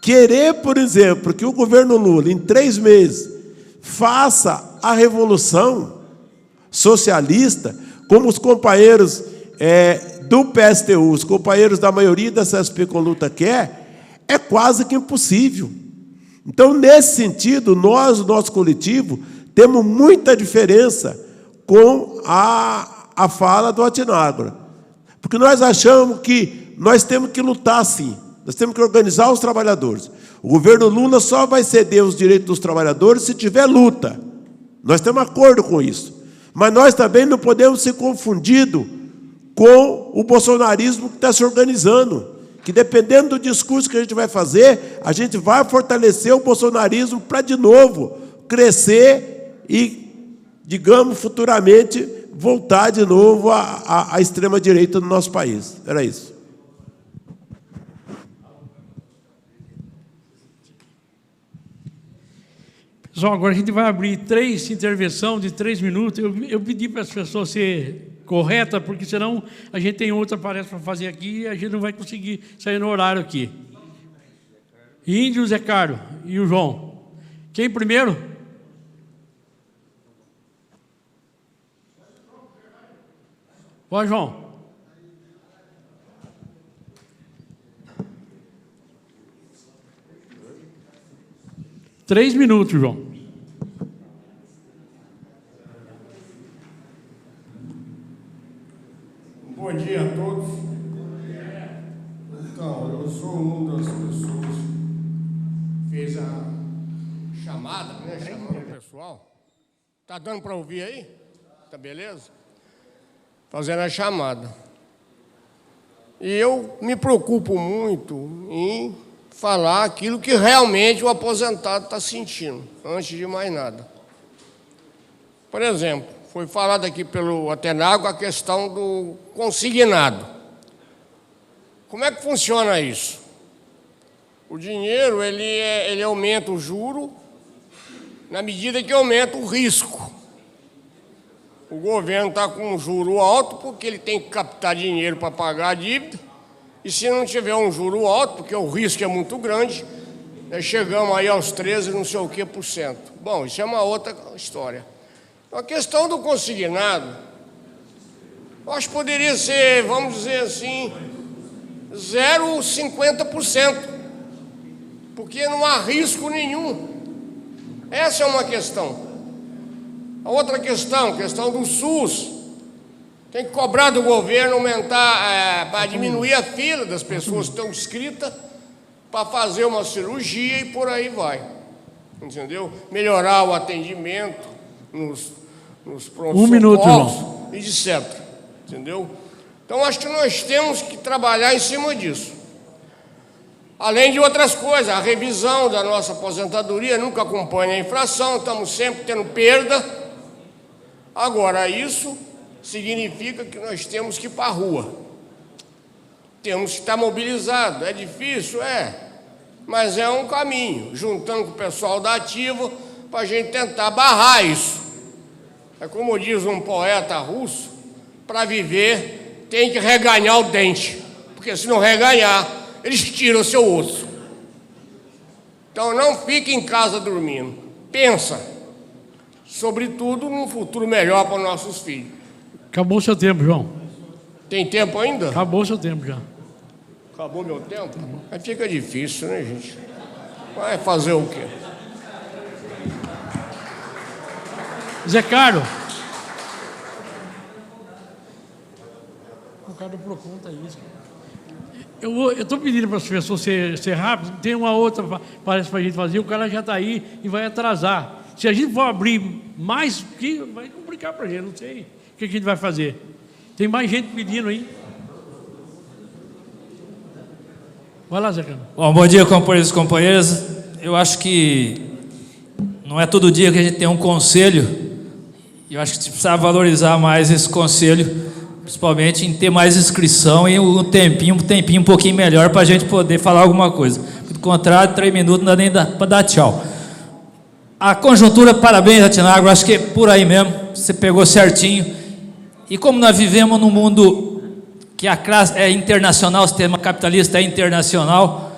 Querer, por exemplo, que o governo Lula, em 3 meses, faça a revolução socialista, como os companheiros do PSTU, os companheiros da maioria da CSP com Luta quer, é quase que impossível. Então, nesse sentido, nós, o nosso coletivo, temos muita diferença com a fala do Atenagora. Porque nós achamos que nós temos que lutar, sim. Nós temos que organizar os trabalhadores. O governo Lula só vai ceder os direitos dos trabalhadores se tiver luta. Nós temos acordo com isso. Mas nós também não podemos ser confundidos com o bolsonarismo que está se organizando, que dependendo do discurso que a gente vai fazer, a gente vai fortalecer o bolsonarismo para, de novo, crescer e, digamos, futuramente, voltar de novo à extrema-direita do nosso país. Era isso. Pessoal, agora a gente vai abrir 3 intervenções de 3 minutos. Eu pedi para as pessoas ser correta, porque senão a gente tem outra palestra para fazer aqui e a gente não vai conseguir sair no horário aqui. Índio, Zé Carlos e o João. Quem primeiro? Vai, João. Três minutos, João. Bom dia a todos. Então, eu sou uma das pessoas que fez a chamada, né? Chamando o pessoal. Tá dando para ouvir aí? Tá beleza? Fazendo a chamada. E eu me preocupo muito em falar aquilo que realmente o aposentado está sentindo, antes de mais nada. Por exemplo, foi falado aqui pelo Atenagora a questão do consignado. Como é que funciona isso? O dinheiro, ele aumenta o juro na medida que aumenta o risco. O governo está com um juro alto porque ele tem que captar dinheiro para pagar a dívida, e se não tiver um juro alto, porque o risco é muito grande, nós chegamos aí aos 13, não sei o que por cento. Bom, isso é uma outra história. A questão do consignado, eu acho que poderia ser, vamos dizer assim, 0,50%, porque não há risco nenhum. Essa é uma questão. A outra questão do SUS. Tem que cobrar do governo aumentar, para diminuir a fila das pessoas que estão inscritas para fazer uma cirurgia e por aí vai. Entendeu? Melhorar o atendimento nos pronto-socorros e etc. Entendeu? Então, acho que nós temos que trabalhar em cima disso. Além de outras coisas, a revisão da nossa aposentadoria nunca acompanha a inflação, estamos sempre tendo perda. Agora, isso significa que nós temos que ir para a rua. Temos que estar mobilizados. É difícil? É. Mas é um caminho, juntando com o pessoal da ativa, para a gente tentar barrar isso. É como diz um poeta russo, para viver tem que reganhar o dente, porque se não reganhar, eles tiram o seu osso. Então não fique em casa dormindo. Pensa, sobretudo, num futuro melhor para os nossos filhos. Acabou o seu tempo, João. Tem tempo ainda? Acabou o seu tempo já. Acabou meu tempo? Aí fica difícil, né, gente? Vai fazer o quê? Zé Carlos. O cara do Procon tá isso. Eu estou pedindo para as pessoas ser rápido. Tem uma outra, parece, para a gente fazer. O cara já está aí e vai atrasar. Se a gente for abrir mais, vai complicar para a gente. Não sei o que a gente vai fazer. Tem mais gente pedindo aí. Vai lá, Zé Carlos. Bom dia, companheiros e companheiras. Eu acho que não é todo dia que a gente tem um conselho. Eu acho que a gente precisa valorizar mais esse conselho, principalmente em ter mais inscrição e um tempinho um pouquinho melhor para a gente poder falar alguma coisa. Do contrário, 3 minutos não dá nem para dar tchau. A conjuntura, parabéns, Atenagro, acho que é por aí mesmo, você pegou certinho. E como nós vivemos num mundo que a classe é internacional, o sistema capitalista é internacional,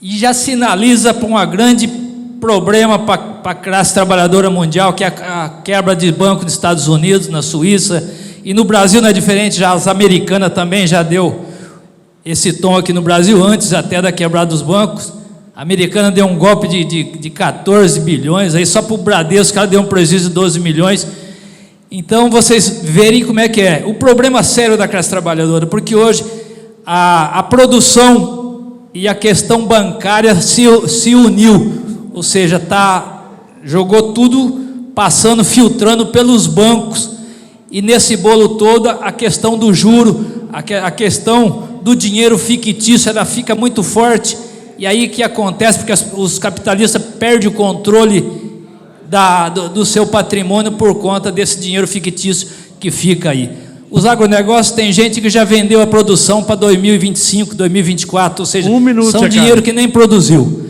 e já sinaliza para um grande problema para a classe trabalhadora mundial, que é a quebra de banco nos Estados Unidos, na Suíça, e no Brasil não é diferente, já as americanas também já deu esse tom aqui no Brasil, antes até da quebrada dos bancos. A americana deu um golpe de 14 bilhões, aí só para o Bradesco ela deu um prejuízo de 12 milhões. Então, vocês verem como é que é. O problema sério da classe trabalhadora, porque hoje a produção e a questão bancária se uniu, ou seja, jogou tudo passando, filtrando pelos bancos, e nesse bolo todo a questão do juro, a questão do dinheiro fictício, ela fica muito forte, e aí o que acontece? Porque os capitalistas perdem o controle do seu patrimônio por conta desse dinheiro fictício que fica aí. Os agronegócios, tem gente que já vendeu a produção para 2025, 2024, ou seja, são dinheiro que nem produziu.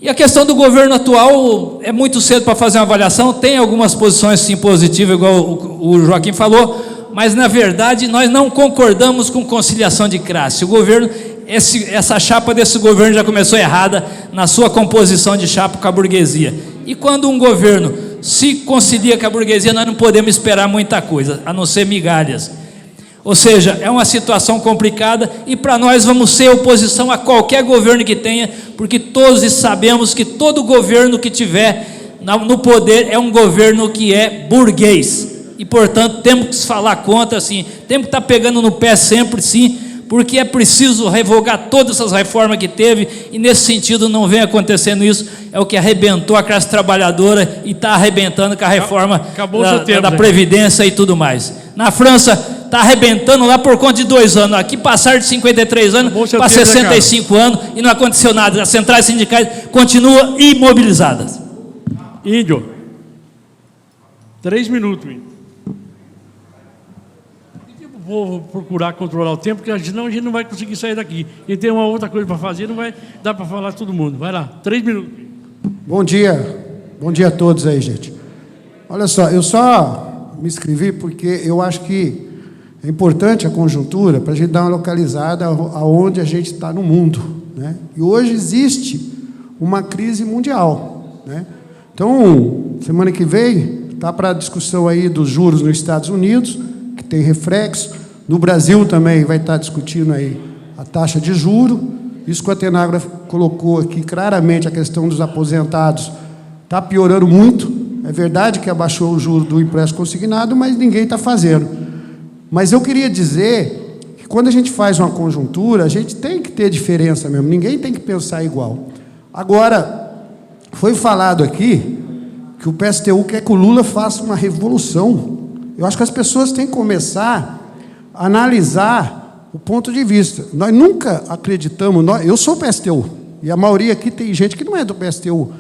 E a questão do governo atual, é muito cedo para fazer uma avaliação, tem algumas posições sim positivas, igual o Joaquim falou, mas na verdade nós não concordamos com conciliação de classe. O governo, essa chapa desse governo já começou errada na sua composição de chapa com a burguesia. E quando um governo se concilia com a burguesia, nós não podemos esperar muita coisa, a não ser migalhas. Ou seja, é uma situação complicada e para nós vamos ser oposição a qualquer governo que tenha, porque todos sabemos que todo governo que tiver no poder é um governo que é burguês. E, portanto, temos que falar contra, sim, temos que estar pegando no pé sempre, sim, porque é preciso revogar todas essas reformas que teve, e nesse sentido não vem acontecendo isso, é o que arrebentou a classe trabalhadora e está arrebentando com a reforma da Previdência e tudo mais. Na França está arrebentando lá por conta de 2 anos, aqui passaram de 53 anos para 65 anos e não aconteceu nada, as centrais sindicais continuam imobilizadas. Índio, 3 minutos, Índio. Vou procurar controlar o tempo, porque senão a gente não vai conseguir sair daqui. E tem uma outra coisa para fazer, não vai dar para falar todo mundo. Vai lá, 3 minutos. Bom dia a todos aí, gente. Olha só, eu só me inscrevi porque eu acho que é importante a conjuntura para a gente dar uma localizada aonde a gente está no mundo, né? E hoje existe uma crise mundial, né? Então, semana que vem, está para a discussão aí dos juros nos Estados Unidos, que tem reflexo. No Brasil também vai estar discutindo aí a taxa de juro. Isso que o Atenagro colocou aqui claramente, a questão dos aposentados está piorando muito. É verdade que abaixou o juro do empréstimo consignado, mas ninguém está fazendo. Mas eu queria dizer que quando a gente faz uma conjuntura, a gente tem que ter diferença mesmo, ninguém tem que pensar igual. Agora, foi falado aqui que o PSTU quer que o Lula faça uma revolução. Eu acho que as pessoas têm que começar a analisar o ponto de vista. Nós nunca acreditamos, eu sou PSTU, e a maioria aqui tem gente que não é do PSTU,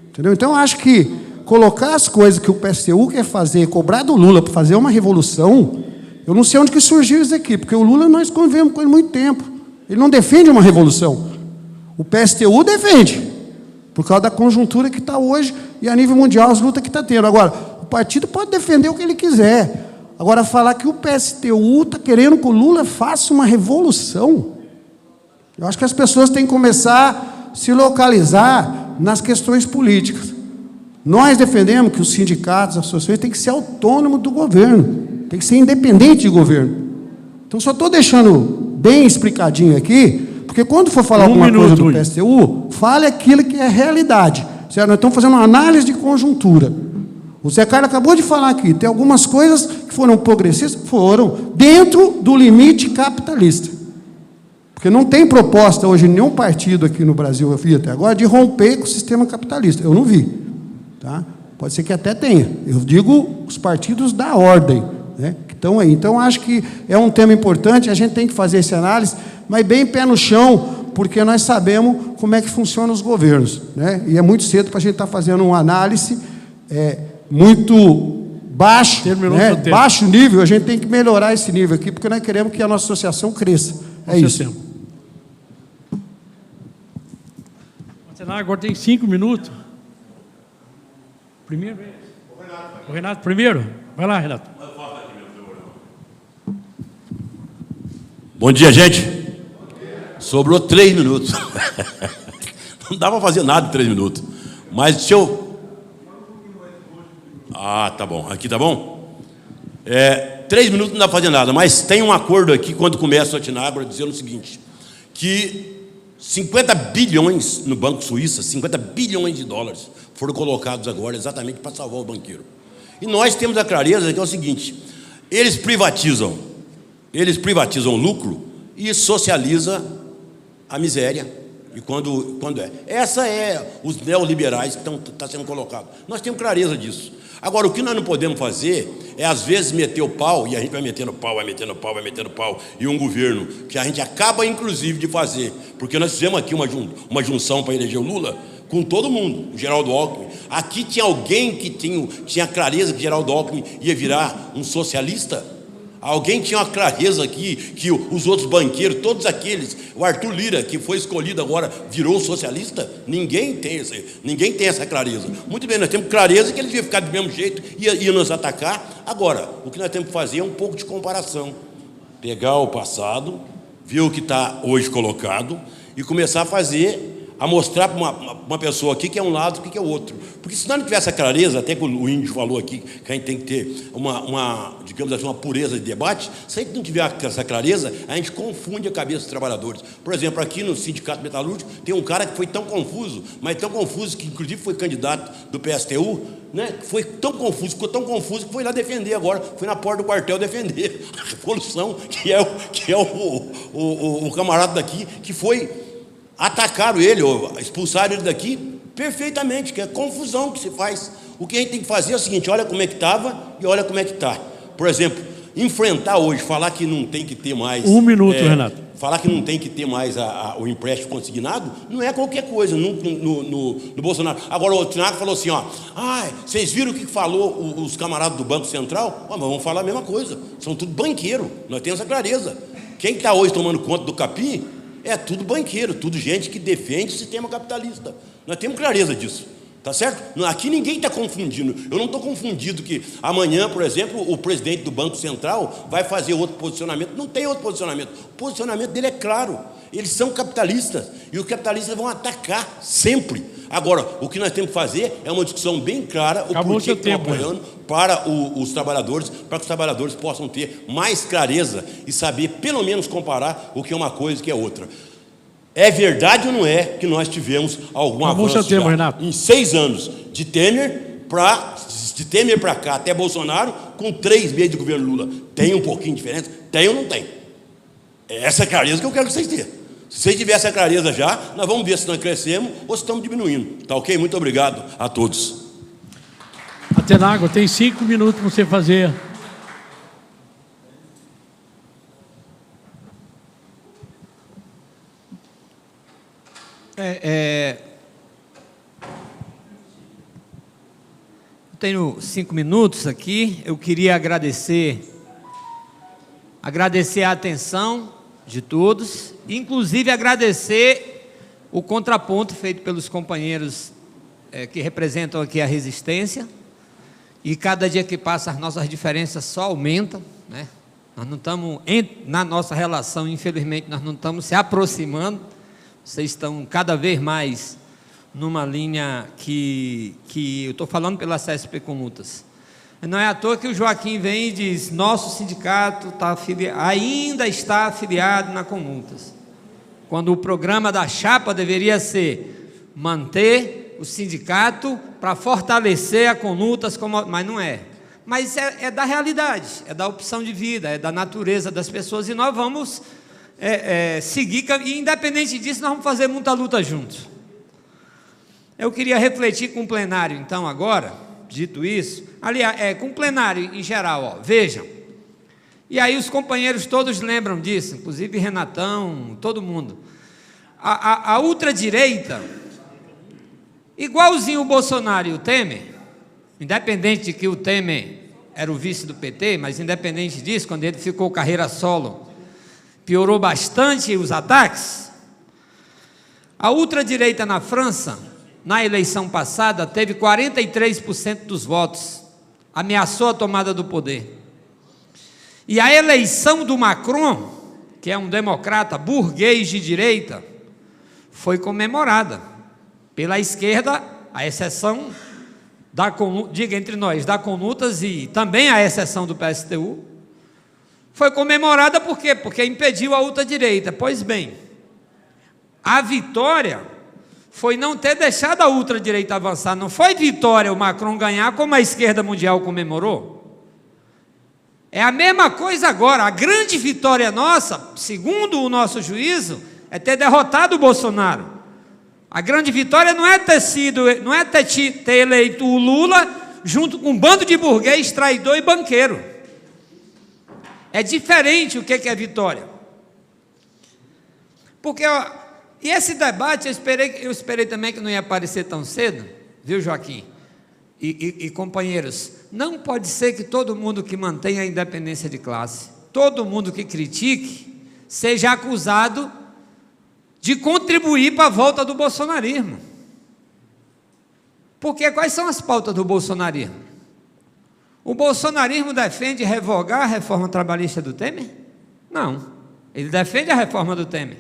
entendeu? Então, eu acho que colocar as coisas que o PSTU quer fazer, cobrar do Lula para fazer uma revolução, eu não sei onde que surgiu isso aqui, porque o Lula nós convivemos com ele há muito tempo. Ele não defende uma revolução. O PSTU defende, por causa da conjuntura que está hoje e a nível mundial as lutas que está tendo. Agora, o partido pode defender o que ele quiser. Agora, falar que o PSTU está querendo que o Lula faça uma revolução, eu acho que as pessoas têm que começar a se localizar nas questões políticas. Nós defendemos que os sindicatos, as associações, têm que ser autônomos do governo, tem que ser independente de governo. Então, só estou deixando bem explicadinho aqui, porque quando for falar alguma coisa do PSTU, fale aquilo que é realidade. Certo? Nós estamos fazendo uma análise de conjuntura. O Zé Carlos acabou de falar aqui, tem algumas coisas que foram progressistas, foram dentro do limite capitalista. Porque não tem proposta hoje em nenhum partido aqui no Brasil, eu vi até agora, de romper com o sistema capitalista. Eu não vi. Tá? Pode ser que até tenha. Eu digo os partidos da ordem, né, que estão aí. Então, acho que é um tema importante, a gente tem que fazer essa análise, mas bem pé no chão, porque nós sabemos como é que funcionam os governos, né? E é muito cedo para a gente estar fazendo uma análise muito baixo, né? Baixo nível, a gente tem que melhorar esse nível aqui, porque nós queremos que a nossa associação cresça. É isso. Agora tem 5 minutos. Primeiro? O Renato primeiro? Vai lá, Renato. Bom dia, gente. Sobrou 3 minutos. Não dá para fazer nada em 3 minutos. Mas deixa eu... Ah, tá bom. Aqui tá bom? 3 minutos não dá para fazer nada, mas tem um acordo aqui, quando começa o Atenágora, dizendo o seguinte, que 50 bilhões no Banco Suíça, 50 bilhões de dólares, foram colocados agora exatamente para salvar o banqueiro. E nós temos a clareza que é o seguinte, eles privatizam o lucro e socializa a miséria. E quando é? Essa é os neoliberais que estão sendo colocados. Nós temos clareza disso. Agora, o que nós não podemos fazer é, às vezes, meter o pau, e a gente vai metendo pau, vai metendo pau, vai metendo pau, e um governo que a gente acaba, inclusive, de fazer, porque nós fizemos aqui uma junção para eleger o Lula com todo mundo, o Geraldo Alckmin. Aqui tinha alguém que tinha clareza que Geraldo Alckmin ia virar um socialista? Alguém tinha uma clareza aqui que os outros banqueiros, todos aqueles, o Arthur Lira, que foi escolhido agora, virou socialista? Ninguém tem essa clareza. Muito bem, nós temos clareza que eles iam ficar do mesmo jeito, ia nos atacar. Agora, o que nós temos que fazer é um pouco de comparação. Pegar o passado, ver o que está hoje colocado e começar a mostrar para uma pessoa aqui que é um lado e que é o outro. Porque se nós não tiver essa clareza, até que o Índio falou aqui, que a gente tem que ter digamos assim, uma pureza de debate, se a gente não tiver essa clareza, a gente confunde a cabeça dos trabalhadores. Por exemplo, aqui no Sindicato Metalúrgico, tem um cara que foi tão confuso, mas tão confuso, que inclusive foi candidato do PSTU, né, foi tão confuso, ficou tão confuso, que foi lá defender agora, foi na porta do quartel defender a revolução, que é o camarada daqui, que foi... Atacaram ele, ou expulsaram ele daqui, perfeitamente, que é confusão que se faz. O que a gente tem que fazer é o seguinte, olha como é que estava e olha como é que está. Por exemplo, enfrentar hoje, falar que não tem que ter mais... 1 minuto, Renato. Falar que não tem que ter mais o empréstimo consignado, não é qualquer coisa no Bolsonaro. Agora o Atenágora falou assim, vocês viram o que falou os camaradas do Banco Central? Mas vamos falar a mesma coisa, são tudo banqueiro, nós temos essa clareza. Quem está hoje tomando conta do capim é tudo banqueiro, tudo gente que defende o sistema capitalista. Nós temos clareza disso, tá certo? Aqui ninguém está confundindo. Eu não estou confundido que amanhã, por exemplo, o presidente do Banco Central vai fazer outro posicionamento. Não tem outro posicionamento. O posicionamento dele é claro. Eles são capitalistas e os capitalistas vão atacar sempre. Agora, o que nós temos que fazer é uma discussão bem clara, o porquê que estão apoiando para os trabalhadores, para que os trabalhadores possam ter mais clareza e saber, pelo menos, comparar o que é uma coisa e o que é outra. É verdade ou não é que nós tivemos algum avanço em 6 anos de Temer para De Temer para cá até Bolsonaro, com 3 meses de governo Lula, tem um pouquinho de diferença? Tem ou não tem? É essa clareza que eu quero que vocês tenham. Se vocês tiverem essa clareza já, nós vamos ver se nós crescemos ou se estamos diminuindo. Tá ok? Muito obrigado a todos. Atenágora, tem 5 minutos para você fazer. Tenho 5 minutos aqui. Eu queria agradecer a atenção de todos, inclusive agradecer o contraponto feito pelos companheiros que representam aqui a resistência. E cada dia que passa as nossas diferenças só aumentam, né? Nós não estamos, na nossa relação, infelizmente, nós não estamos se aproximando. Vocês estão cada vez mais numa linha que eu estou falando pela CSP Comutas. Não é à toa que o Joaquim vem e diz: nosso sindicato ainda está afiliado na Comutas, quando o programa da chapa deveria ser manter o sindicato para fortalecer a Comutas, mas não é. Mas é da realidade, é da opção de vida, é da natureza das pessoas, e nós vamos seguir, e independente disso, nós vamos fazer muita luta juntos. Eu queria refletir com o plenário, então, agora, dito isso, aliás, com o plenário em geral, ó, vejam, e aí os companheiros todos lembram disso, inclusive Renatão, todo mundo. A ultradireita, igualzinho o Bolsonaro e o Temer, independente de que o Temer era o vice do PT, mas independente disso, quando ele ficou carreira solo, piorou bastante os ataques. A ultradireita na França, na eleição passada, teve 43% dos votos, ameaçou a tomada do poder. E a eleição do Macron, que é um democrata burguês de direita, foi comemorada pela esquerda, a exceção diga entre nós, da Comutas, e também a exceção do PSTU. Foi comemorada por quê? Porque impediu a ultradireita. Pois bem, a vitória foi não ter deixado a ultradireita avançar. Não foi vitória o Macron ganhar como a esquerda mundial comemorou. É a mesma coisa agora. A grande vitória nossa, segundo o nosso juízo, é ter derrotado o Bolsonaro. A grande vitória não é ter eleito o Lula junto com um bando de burguês, traidor e banqueiro. É diferente o que é vitória. Porque, e esse debate, eu esperei também que não ia aparecer tão cedo, viu, Joaquim? E companheiros, não pode ser que todo mundo que mantenha a independência de classe, todo mundo que critique, seja acusado de contribuir para a volta do bolsonarismo. Porque quais são as pautas do bolsonarismo? O bolsonarismo defende revogar a reforma trabalhista do Temer? Não, ele defende a reforma do Temer.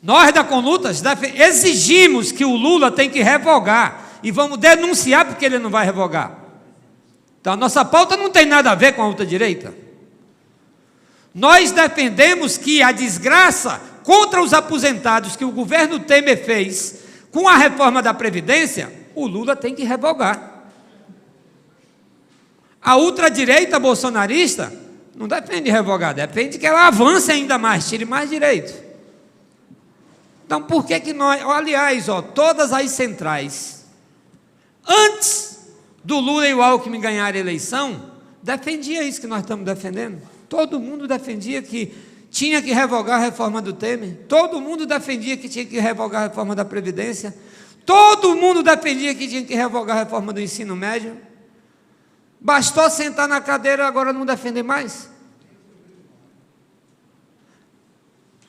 Nós da Comutas exigimos que o Lula tem que revogar, e vamos denunciar porque ele não vai revogar. Então a nossa pauta não tem nada a ver com a ultradireita. Nós defendemos que a desgraça contra os aposentados que o governo Temer fez com a reforma da Previdência, o Lula tem que revogar. A ultradireita bolsonarista não defende revogar, defende que ela avance ainda mais, tire mais direito. Então, por que nós... Aliás, todas as centrais, antes do Lula e o Alckmin ganharem a eleição, defendia isso que nós estamos defendendo. Todo mundo defendia que tinha que revogar a reforma do Temer, todo mundo defendia que tinha que revogar a reforma da Previdência, todo mundo defendia que tinha que revogar a reforma do ensino médio. Bastou sentar na cadeira, agora não defender mais?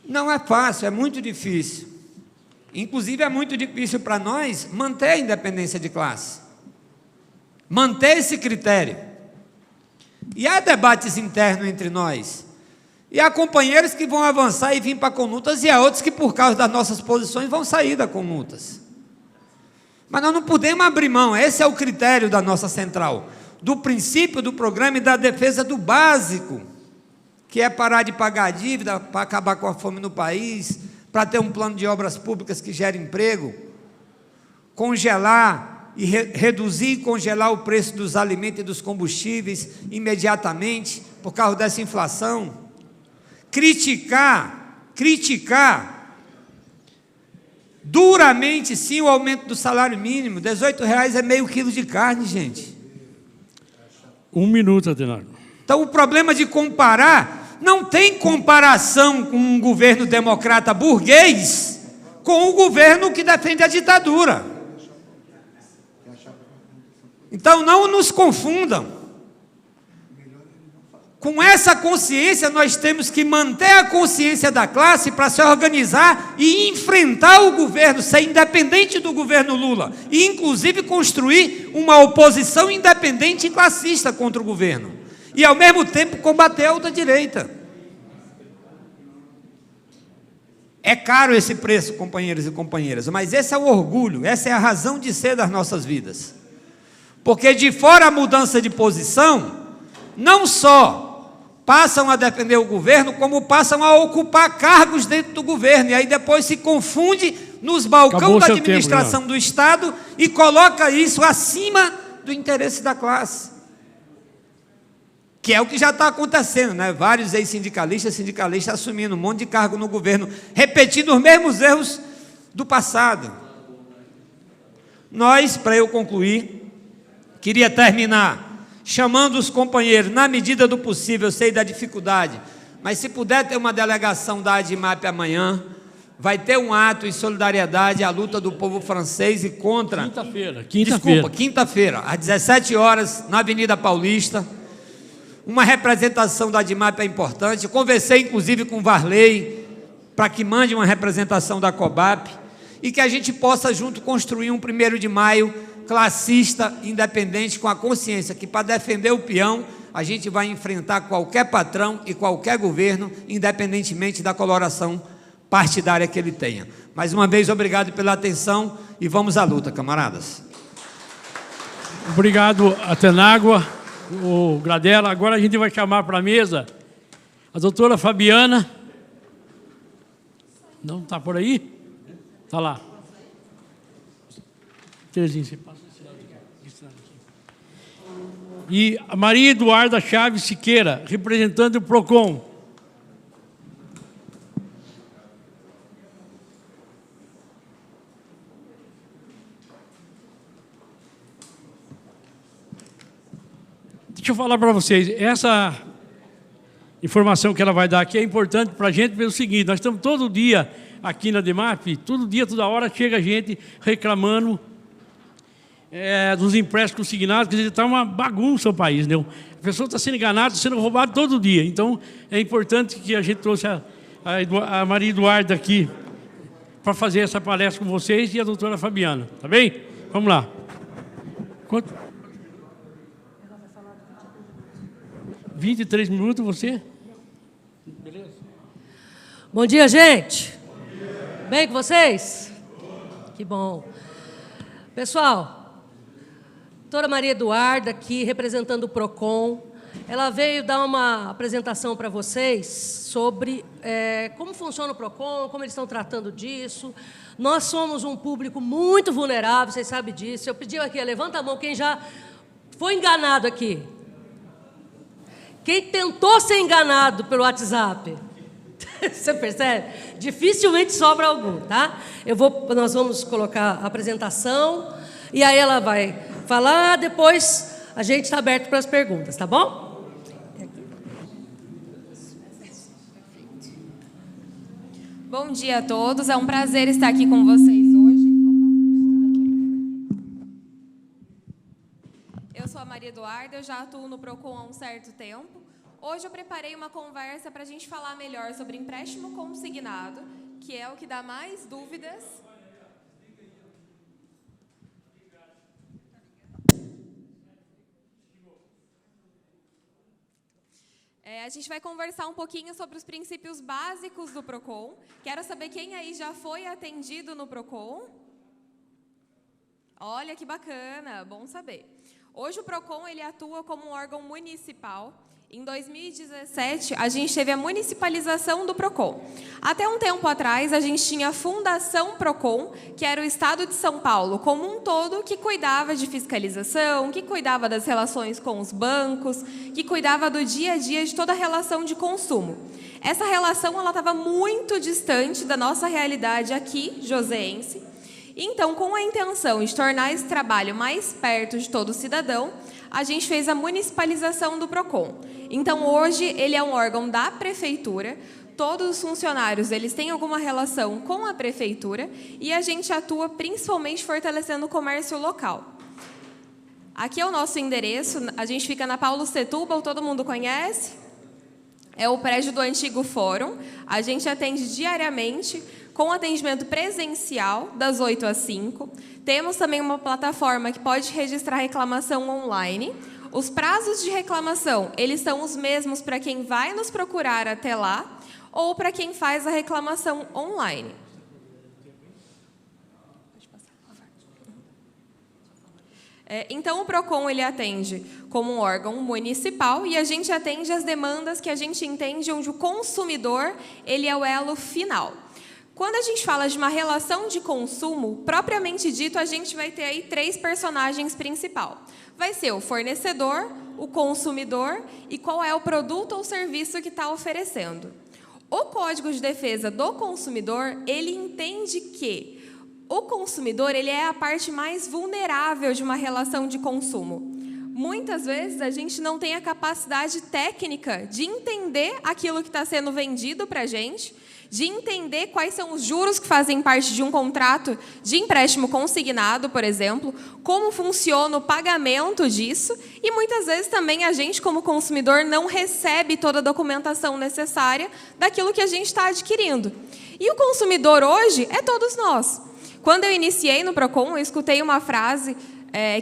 Não é fácil, é muito difícil. Inclusive é muito difícil para nós manter a independência de classe, manter esse critério. E há debates internos entre nós. E há companheiros que vão avançar e vir para Comutas, e há outros que, por causa das nossas posições, vão sair da Comutas. Mas nós não podemos abrir mão, esse é o critério da nossa central, do princípio do programa e da defesa do básico, que é parar de pagar a dívida, para acabar com a fome no país, para ter um plano de obras públicas que gere emprego, congelar e reduzir e congelar o preço dos alimentos e dos combustíveis imediatamente por causa dessa inflação. Criticar duramente, sim, o aumento do salário mínimo. R$18 é meio quilo de carne, gente. 1 minuto, Atenagro. Então, o problema de comparar, não tem comparação com um governo democrata burguês com o governo que defende a ditadura. Então, não nos confundam. Com essa consciência, nós temos que manter a consciência da classe para se organizar e enfrentar o governo, ser independente do governo Lula, e inclusive construir uma oposição independente e classista contra o governo, e ao mesmo tempo combater a ultradireita. É caro esse preço, companheiros e companheiras, mas esse é o orgulho, essa é a razão de ser das nossas vidas. Porque de fora a mudança de posição, não só passam a defender o governo, como passam a ocupar cargos dentro do governo, e aí depois se confunde nos balcões da administração do Estado e coloca isso acima do interesse da classe. Que é o que já está acontecendo, né? Vários ex-sindicalistas, assumindo um monte de cargo no governo, repetindo os mesmos erros do passado. Nós, para eu concluir, queria terminar chamando os companheiros, na medida do possível, eu sei da dificuldade, mas se puder ter uma delegação da ADIMAP amanhã, vai ter um ato em solidariedade à luta do povo francês e contra... Quinta-feira, às 17 horas, na Avenida Paulista. Uma representação da ADIMAP é importante. Eu conversei, inclusive, com o Varley, para que mande uma representação da COBAP, e que a gente possa, junto, construir um 1º de maio classista, independente, com a consciência que, para defender o peão, a gente vai enfrentar qualquer patrão e qualquer governo, independentemente da coloração partidária que ele tenha. Mais uma vez, obrigado pela atenção e vamos à luta, camaradas. Obrigado, Atenágua, o Gradella. Agora a gente vai chamar para a mesa a doutora Fabiana. Não está por aí? Está lá. Terezinha, você passa esse lado aqui. E a Maria Eduarda Chaves Siqueira, representando o PROCON. Deixa eu falar para vocês, essa informação que ela vai dar aqui é importante para a gente ver o seguinte: nós estamos todo dia aqui na ADIMAP, todo dia, toda hora chega gente reclamando dos empréstimos consignados, quer dizer, está uma bagunça o país, né? A pessoa está sendo enganada, está sendo roubada todo dia. Então, é importante que a gente trouxe a Maria Eduarda aqui para fazer essa palestra com vocês e a doutora Fabiana, tá bem? Vamos lá. Quanto? 23 minutos, você? Beleza. Bom dia, gente. Bom dia. Bem com vocês? Que bom. Pessoal, doutora Maria Eduarda aqui, representando o PROCON. Ela veio dar uma apresentação para vocês sobre como funciona o PROCON, como eles estão tratando disso. Nós somos um público muito vulnerável, vocês sabem disso. Eu pedi aqui, levanta a mão quem já foi enganado aqui. Quem tentou ser enganado pelo WhatsApp. Você percebe? Dificilmente sobra algum, tá? Nós vamos colocar a apresentação e aí ela vai falar, depois a gente está aberto para as perguntas, tá bom? Bom dia a todos, é um prazer estar aqui com vocês hoje. Eu sou a Maria Eduarda, eu já atuo no PROCON há um certo tempo. Hoje eu preparei uma conversa para a gente falar melhor sobre empréstimo consignado, que é o que dá mais dúvidas. A gente vai conversar um pouquinho sobre os princípios básicos do PROCON. Quero saber quem aí já foi atendido no PROCON. Olha que bacana, bom saber. Hoje o PROCON ele atua como um órgão municipal. Em 2017, a gente teve a municipalização do PROCON. Até um tempo atrás, a gente tinha a Fundação PROCON, que era o Estado de São Paulo como um todo, que cuidava de fiscalização, que cuidava das relações com os bancos, que cuidava do dia a dia de toda a relação de consumo. Essa relação estava muito distante da nossa realidade aqui, joseense. Então, com a intenção de tornar esse trabalho mais perto de todo cidadão, a gente fez a municipalização do PROCON. Então, hoje, ele é um órgão da prefeitura, todos os funcionários eles têm alguma relação com a prefeitura e a gente atua principalmente fortalecendo o comércio local. Aqui é o nosso endereço, a gente fica na Paulo Setúbal, todo mundo conhece? É o prédio do antigo fórum, a gente atende diariamente, com atendimento presencial, das 8 às 5. Temos também uma plataforma que pode registrar reclamação online. Os prazos de reclamação, eles são os mesmos para quem vai nos procurar até lá ou para quem faz a reclamação online. Então, o PROCON ele atende como um órgão municipal e a gente atende as demandas que a gente entende onde o consumidor ele é o elo final. Quando a gente fala de uma relação de consumo, propriamente dito, a gente vai ter aí 3 personagens principais. Vai ser o fornecedor, o consumidor e qual é o produto ou serviço que está oferecendo. O Código de Defesa do Consumidor, ele entende que o consumidor ele é a parte mais vulnerável de uma relação de consumo. Muitas vezes a gente não tem a capacidade técnica de entender aquilo que está sendo vendido para a gente, de entender quais são os juros que fazem parte de um contrato de empréstimo consignado, por exemplo, como funciona o pagamento disso, e muitas vezes também a gente, como consumidor, não recebe toda a documentação necessária daquilo que a gente está adquirindo. E o consumidor hoje é todos nós. Quando eu iniciei no PROCON, eu escutei uma frase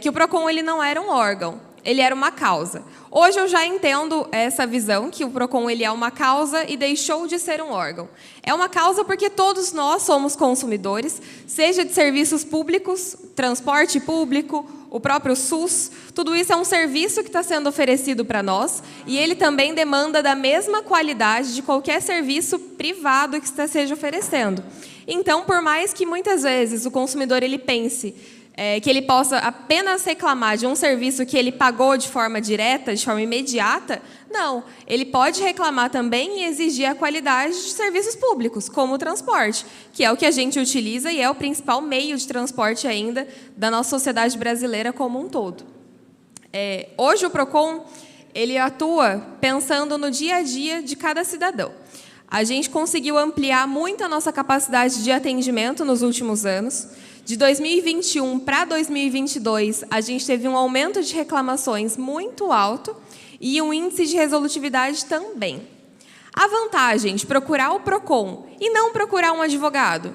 que o PROCON ele não era um órgão, ele era uma causa. Hoje eu já entendo essa visão, que o PROCON ele é uma causa e deixou de ser um órgão. É uma causa porque todos nós somos consumidores, seja de serviços públicos, transporte público, o próprio SUS, tudo isso é um serviço que está sendo oferecido para nós e ele também demanda da mesma qualidade de qualquer serviço privado que esteja oferecendo. Então, por mais que muitas vezes o consumidor ele pense que ele possa apenas reclamar de um serviço que ele pagou de forma direta, de forma imediata, não. Ele pode reclamar também e exigir a qualidade de serviços públicos, como o transporte, que é o que a gente utiliza e é o principal meio de transporte ainda da nossa sociedade brasileira como um todo. Hoje o PROCON ele atua pensando no dia a dia de cada cidadão. A gente conseguiu ampliar muito a nossa capacidade de atendimento nos últimos anos. De 2021 para 2022, a gente teve um aumento de reclamações muito alto e um índice de resolutividade também. A vantagem de procurar o PROCON e não procurar um advogado.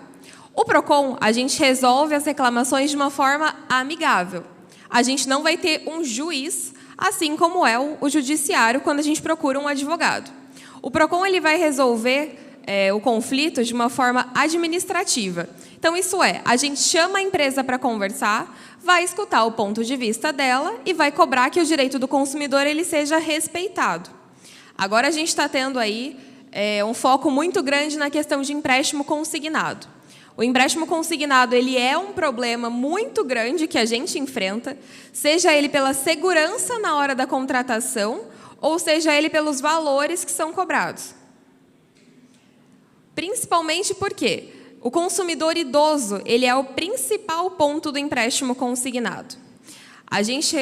O PROCON, a gente resolve as reclamações de uma forma amigável. A gente não vai ter um juiz, assim como é o judiciário quando a gente procura um advogado. O PROCON ele vai resolver o conflito de uma forma administrativa. Então, isso é, a gente chama a empresa para conversar, vai escutar o ponto de vista dela e vai cobrar que o direito do consumidor ele seja respeitado. Agora, a gente está tendo aí um foco muito grande na questão de empréstimo consignado. O empréstimo consignado ele é um problema muito grande que a gente enfrenta, seja ele pela segurança na hora da contratação, ou seja ele pelos valores que são cobrados. Principalmente porque o consumidor idoso ele é o principal ponto do empréstimo consignado. A gente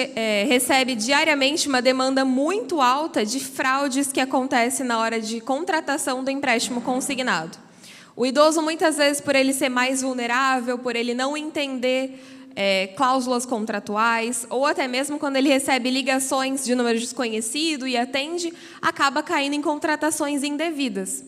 recebe diariamente uma demanda muito alta de fraudes que acontecem na hora de contratação do empréstimo consignado. O idoso, muitas vezes, por ele ser mais vulnerável, por ele não entender cláusulas contratuais, ou até mesmo quando ele recebe ligações de número desconhecido e atende, acaba caindo em contratações indevidas.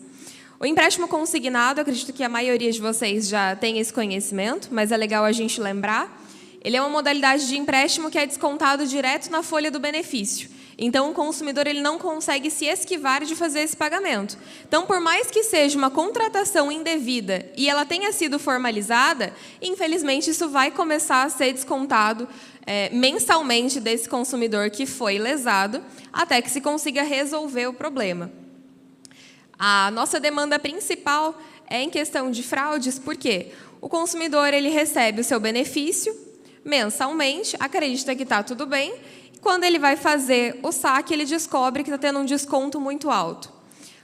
O empréstimo consignado, acredito que a maioria de vocês já tem esse conhecimento, mas é legal a gente lembrar. Ele é uma modalidade de empréstimo que é descontado direto na folha do benefício. Então, o consumidor ele não consegue se esquivar de fazer esse pagamento. Então, por mais que seja uma contratação indevida e ela tenha sido formalizada, infelizmente, isso vai começar a ser descontado mensalmente desse consumidor que foi lesado, até que se consiga resolver o problema. A nossa demanda principal é em questão de fraudes, porque o consumidor ele recebe o seu benefício mensalmente, acredita que está tudo bem, e quando ele vai fazer o saque, ele descobre que está tendo um desconto muito alto.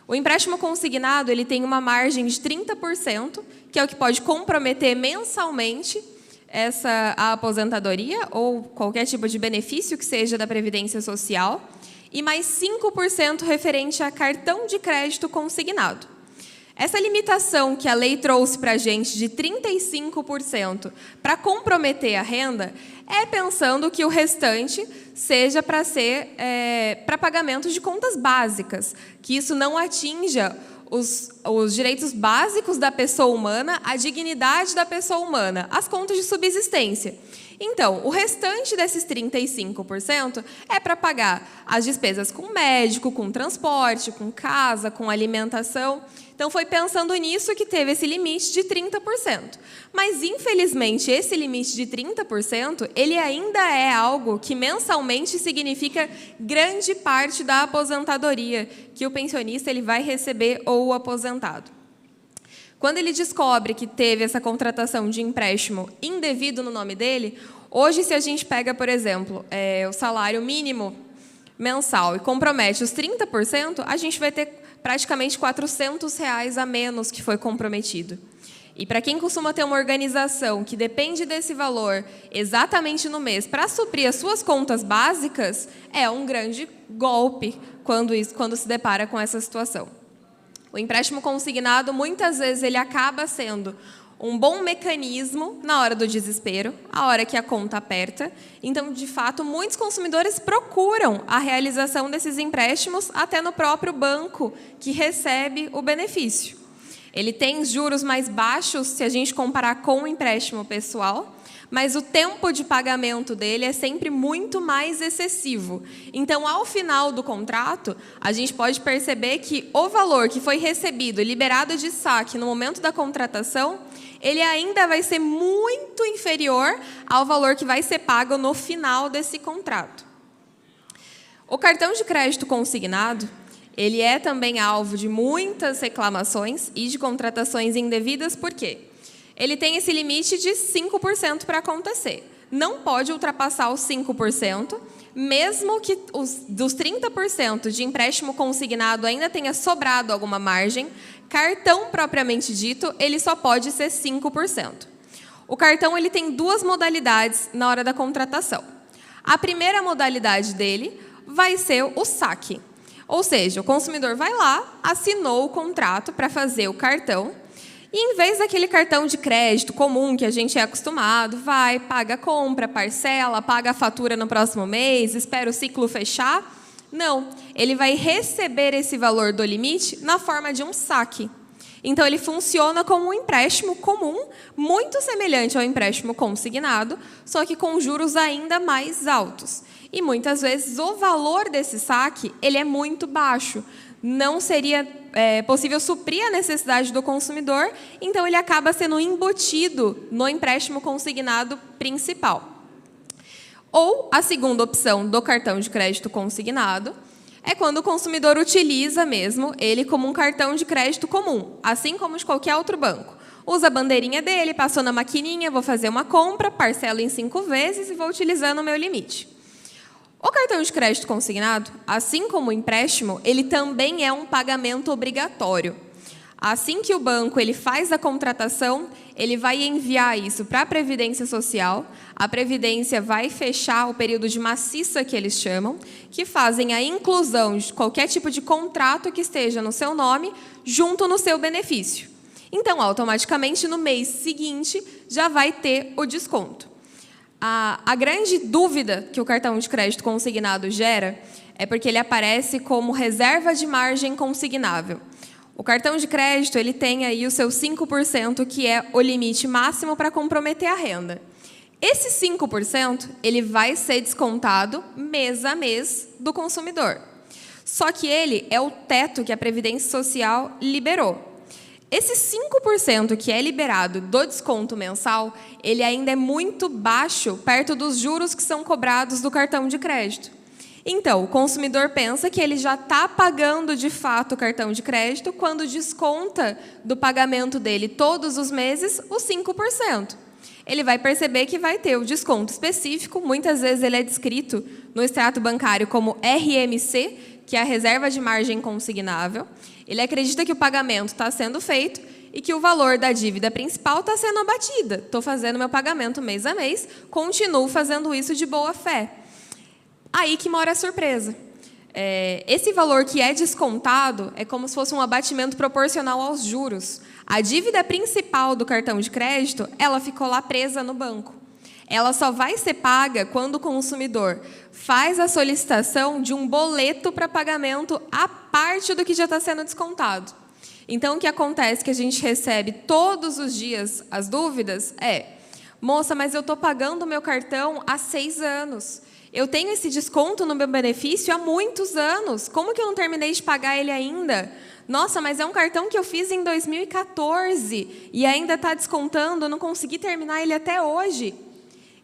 O empréstimo consignado ele tem uma margem de 30%, que é o que pode comprometer mensalmente a aposentadoria ou qualquer tipo de benefício que seja da Previdência Social, e mais 5% referente a cartão de crédito consignado. Essa limitação que a lei trouxe para a gente de 35% para comprometer a renda é pensando que o restante seja para ser para pagamentos de contas básicas, que isso não atinja os direitos básicos da pessoa humana, a dignidade da pessoa humana, as contas de subsistência. Então, o restante desses 35% é para pagar as despesas com médico, com transporte, com casa, com alimentação. Então, foi pensando nisso que teve esse limite de 30%. Mas, infelizmente, esse limite de 30%, ele ainda é algo que mensalmente significa grande parte da aposentadoria que o pensionista ele vai receber ou o aposentado. Quando ele descobre que teve essa contratação de empréstimo indevido no nome dele, hoje, se a gente pega, por exemplo, o salário mínimo mensal e compromete os 30%, a gente vai ter praticamente R$400 a menos que foi comprometido. E para quem costuma ter uma organização que depende desse valor exatamente no mês para suprir as suas contas básicas, é um grande golpe quando se depara com essa situação. O empréstimo consignado, muitas vezes, ele acaba sendo um bom mecanismo na hora do desespero, a hora que a conta aperta. Então, de fato, muitos consumidores procuram a realização desses empréstimos até no próprio banco que recebe o benefício. Ele tem juros mais baixos se a gente comparar com o empréstimo pessoal, mas o tempo de pagamento dele é sempre muito mais excessivo. Então, ao final do contrato, a gente pode perceber que o valor que foi recebido e liberado de saque no momento da contratação, ele ainda vai ser muito inferior ao valor que vai ser pago no final desse contrato. O cartão de crédito consignado, ele é também alvo de muitas reclamações e de contratações indevidas, por quê? Ele tem esse limite de 5% para acontecer. Não pode ultrapassar os 5%, mesmo que dos 30% de empréstimo consignado ainda tenha sobrado alguma margem, cartão propriamente dito, ele só pode ser 5%. O cartão ele tem duas modalidades na hora da contratação. A primeira modalidade dele vai ser o saque. Ou seja, o consumidor vai lá, assinou o contrato para fazer o cartão, e em vez daquele cartão de crédito comum que a gente é acostumado, vai, paga a compra, parcela, paga a fatura no próximo mês, espera o ciclo fechar. Não, ele vai receber esse valor do limite na forma de um saque. Então, ele funciona como um empréstimo comum, muito semelhante ao empréstimo consignado, só que com juros ainda mais altos. E, muitas vezes, o valor desse saque ele é muito baixo. Não seria possível suprir a necessidade do consumidor, então ele acaba sendo embutido no empréstimo consignado principal. Ou a segunda opção do cartão de crédito consignado é quando o consumidor utiliza mesmo ele como um cartão de crédito comum, assim como de qualquer outro banco. Usa a bandeirinha dele, passou na maquininha, vou fazer uma compra, parcelo em 5 vezes e vou utilizando o meu limite. O cartão de crédito consignado, assim como o empréstimo, ele também é um pagamento obrigatório. Assim que o banco ele faz a contratação, ele vai enviar isso para a Previdência Social, a Previdência vai fechar o período de maciça, que eles chamam, que fazem a inclusão de qualquer tipo de contrato que esteja no seu nome, junto no seu benefício. Então, automaticamente, no mês seguinte, já vai ter o desconto. A grande dúvida que o cartão de crédito consignado gera é porque ele aparece como reserva de margem consignável. O cartão de crédito ele tem aí o seu 5%, que é o limite máximo para comprometer a renda. Esse 5%, ele vai ser descontado mês a mês do consumidor. Só que ele é o teto que a Previdência Social liberou. Esse 5% que é liberado do desconto mensal, ele ainda é muito baixo perto dos juros que são cobrados do cartão de crédito. Então, o consumidor pensa que ele já está pagando de fato o cartão de crédito quando desconta do pagamento dele todos os meses os 5%. Ele vai perceber que vai ter o desconto específico, muitas vezes ele é descrito no extrato bancário como RMC, que é a reserva de margem consignável. Ele acredita que o pagamento está sendo feito e que o valor da dívida principal está sendo abatida. Estou fazendo meu pagamento mês a mês, continuo fazendo isso de boa fé. Aí que mora a surpresa. Esse valor que é descontado é como se fosse um abatimento proporcional aos juros. A dívida principal do cartão de crédito, ela ficou lá presa no banco. Ela só vai ser paga quando o consumidor faz a solicitação de um boleto para pagamento à parte do que já está sendo descontado. Então, o que acontece que a gente recebe todos os dias as dúvidas é: moça, mas eu estou pagando o meu cartão há 6 anos. Eu tenho esse desconto no meu benefício há muitos anos. Como que eu não terminei de pagar ele ainda? Nossa, mas é um cartão que eu fiz em 2014 e ainda está descontando, eu não consegui terminar ele até hoje.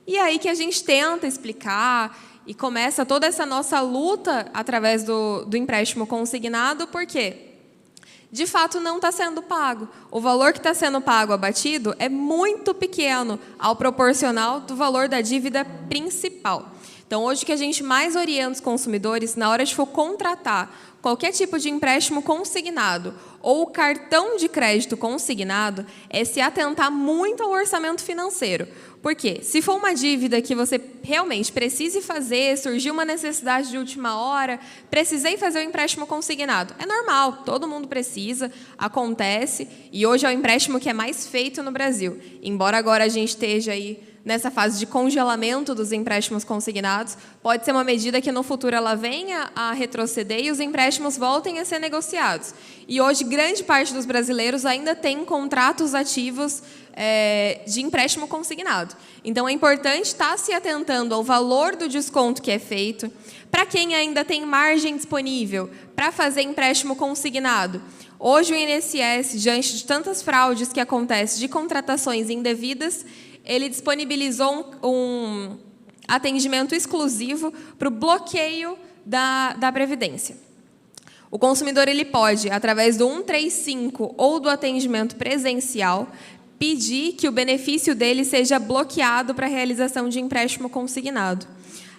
E aí que a gente tenta explicar e começa toda essa nossa luta através do empréstimo consignado, porque, de fato, não está sendo pago. O valor que está sendo pago abatido é muito pequeno ao proporcional do valor da dívida principal. Então, hoje, o que a gente mais orienta os consumidores, na hora de for contratar qualquer tipo de empréstimo consignado ou cartão de crédito consignado, é se atentar muito ao orçamento financeiro. Porque, se for uma dívida que você realmente precise fazer, surgiu uma necessidade de última hora, precisei fazer o empréstimo consignado. É normal, todo mundo precisa, acontece, e hoje é o empréstimo que é mais feito no Brasil. Embora agora a gente esteja aí nessa fase de congelamento dos empréstimos consignados, pode ser uma medida que no futuro ela venha a retroceder e os empréstimos voltem a ser negociados. E hoje, grande parte dos brasileiros ainda tem contratos ativos de empréstimo consignado. Então, é importante estar se atentando ao valor do desconto que é feito. Para quem ainda tem margem disponível para fazer empréstimo consignado, hoje o INSS, diante de tantas fraudes que acontecem de contratações indevidas, ele disponibilizou um atendimento exclusivo para o bloqueio da Previdência. O consumidor ele pode, através do 135 ou do atendimento presencial, pedir que o benefício dele seja bloqueado para a realização de empréstimo consignado.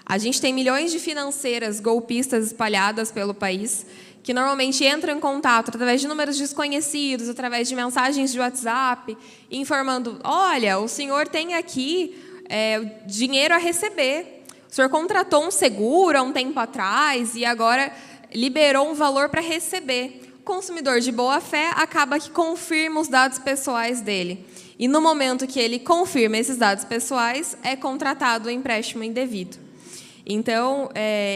A gente tem milhões de financeiras golpistas espalhadas pelo país, que normalmente entram em contato através de números desconhecidos, através de mensagens de WhatsApp, informando: olha, o senhor tem aqui dinheiro a receber. O senhor contratou um seguro há um tempo atrás e agora liberou um valor para receber. O consumidor de boa fé acaba que confirma os dados pessoais dele. E no momento que ele confirma esses dados pessoais, é contratado o empréstimo indevido. Então,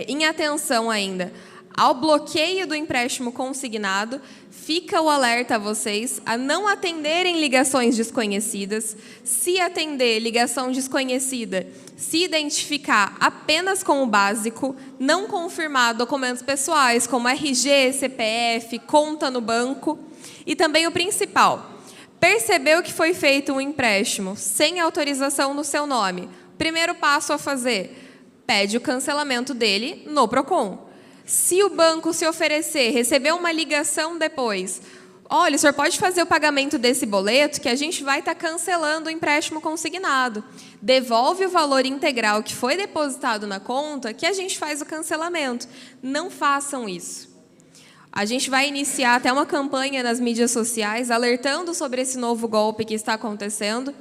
em atenção ainda ao bloqueio do empréstimo consignado, fica o alerta a vocês a não atenderem ligações desconhecidas. Se atender ligação desconhecida, se identificar apenas com o básico, não confirmar documentos pessoais como RG, CPF, conta no banco. E também o principal: percebeu que foi feito um empréstimo sem autorização no seu nome. Primeiro passo a fazer: pede o cancelamento dele no PROCON. Se o banco se oferecer, receber uma ligação depois: olha, o senhor pode fazer o pagamento desse boleto que a gente vai estar cancelando o empréstimo consignado. Devolve o valor integral que foi depositado na conta que a gente faz o cancelamento. Não façam isso. A gente vai iniciar até uma campanha nas mídias sociais alertando sobre esse novo golpe que está acontecendo.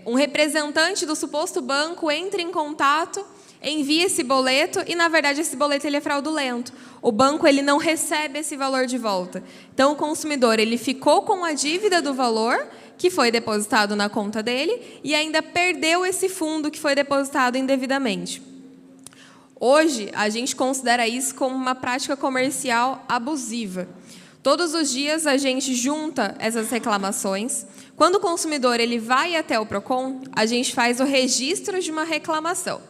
Um representante do suposto banco entra em contato, envia esse boleto e, na verdade, esse boleto ele é fraudulento. O banco ele não recebe esse valor de volta. Então, o consumidor ele ficou com a dívida do valor que foi depositado na conta dele e ainda perdeu esse fundo que foi depositado indevidamente. Hoje, a gente considera isso como uma prática comercial abusiva. Todos os dias, a gente junta essas reclamações. Quando o consumidor ele vai até o PROCON, a gente faz o registro de uma reclamação.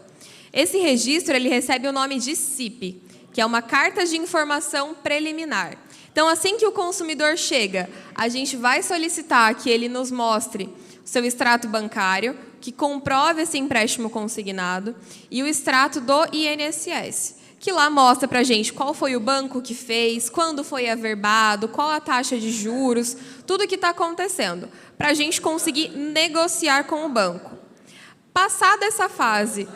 Esse registro ele recebe o nome de CIP, que é uma carta de informação preliminar. Então, assim que o consumidor chega, a gente vai solicitar que ele nos mostre o seu extrato bancário, que comprove esse empréstimo consignado, e o extrato do INSS, que lá mostra para a gente qual foi o banco que fez, quando foi averbado, qual a taxa de juros, tudo o que está acontecendo, para a gente conseguir negociar com o banco. Passada essa fase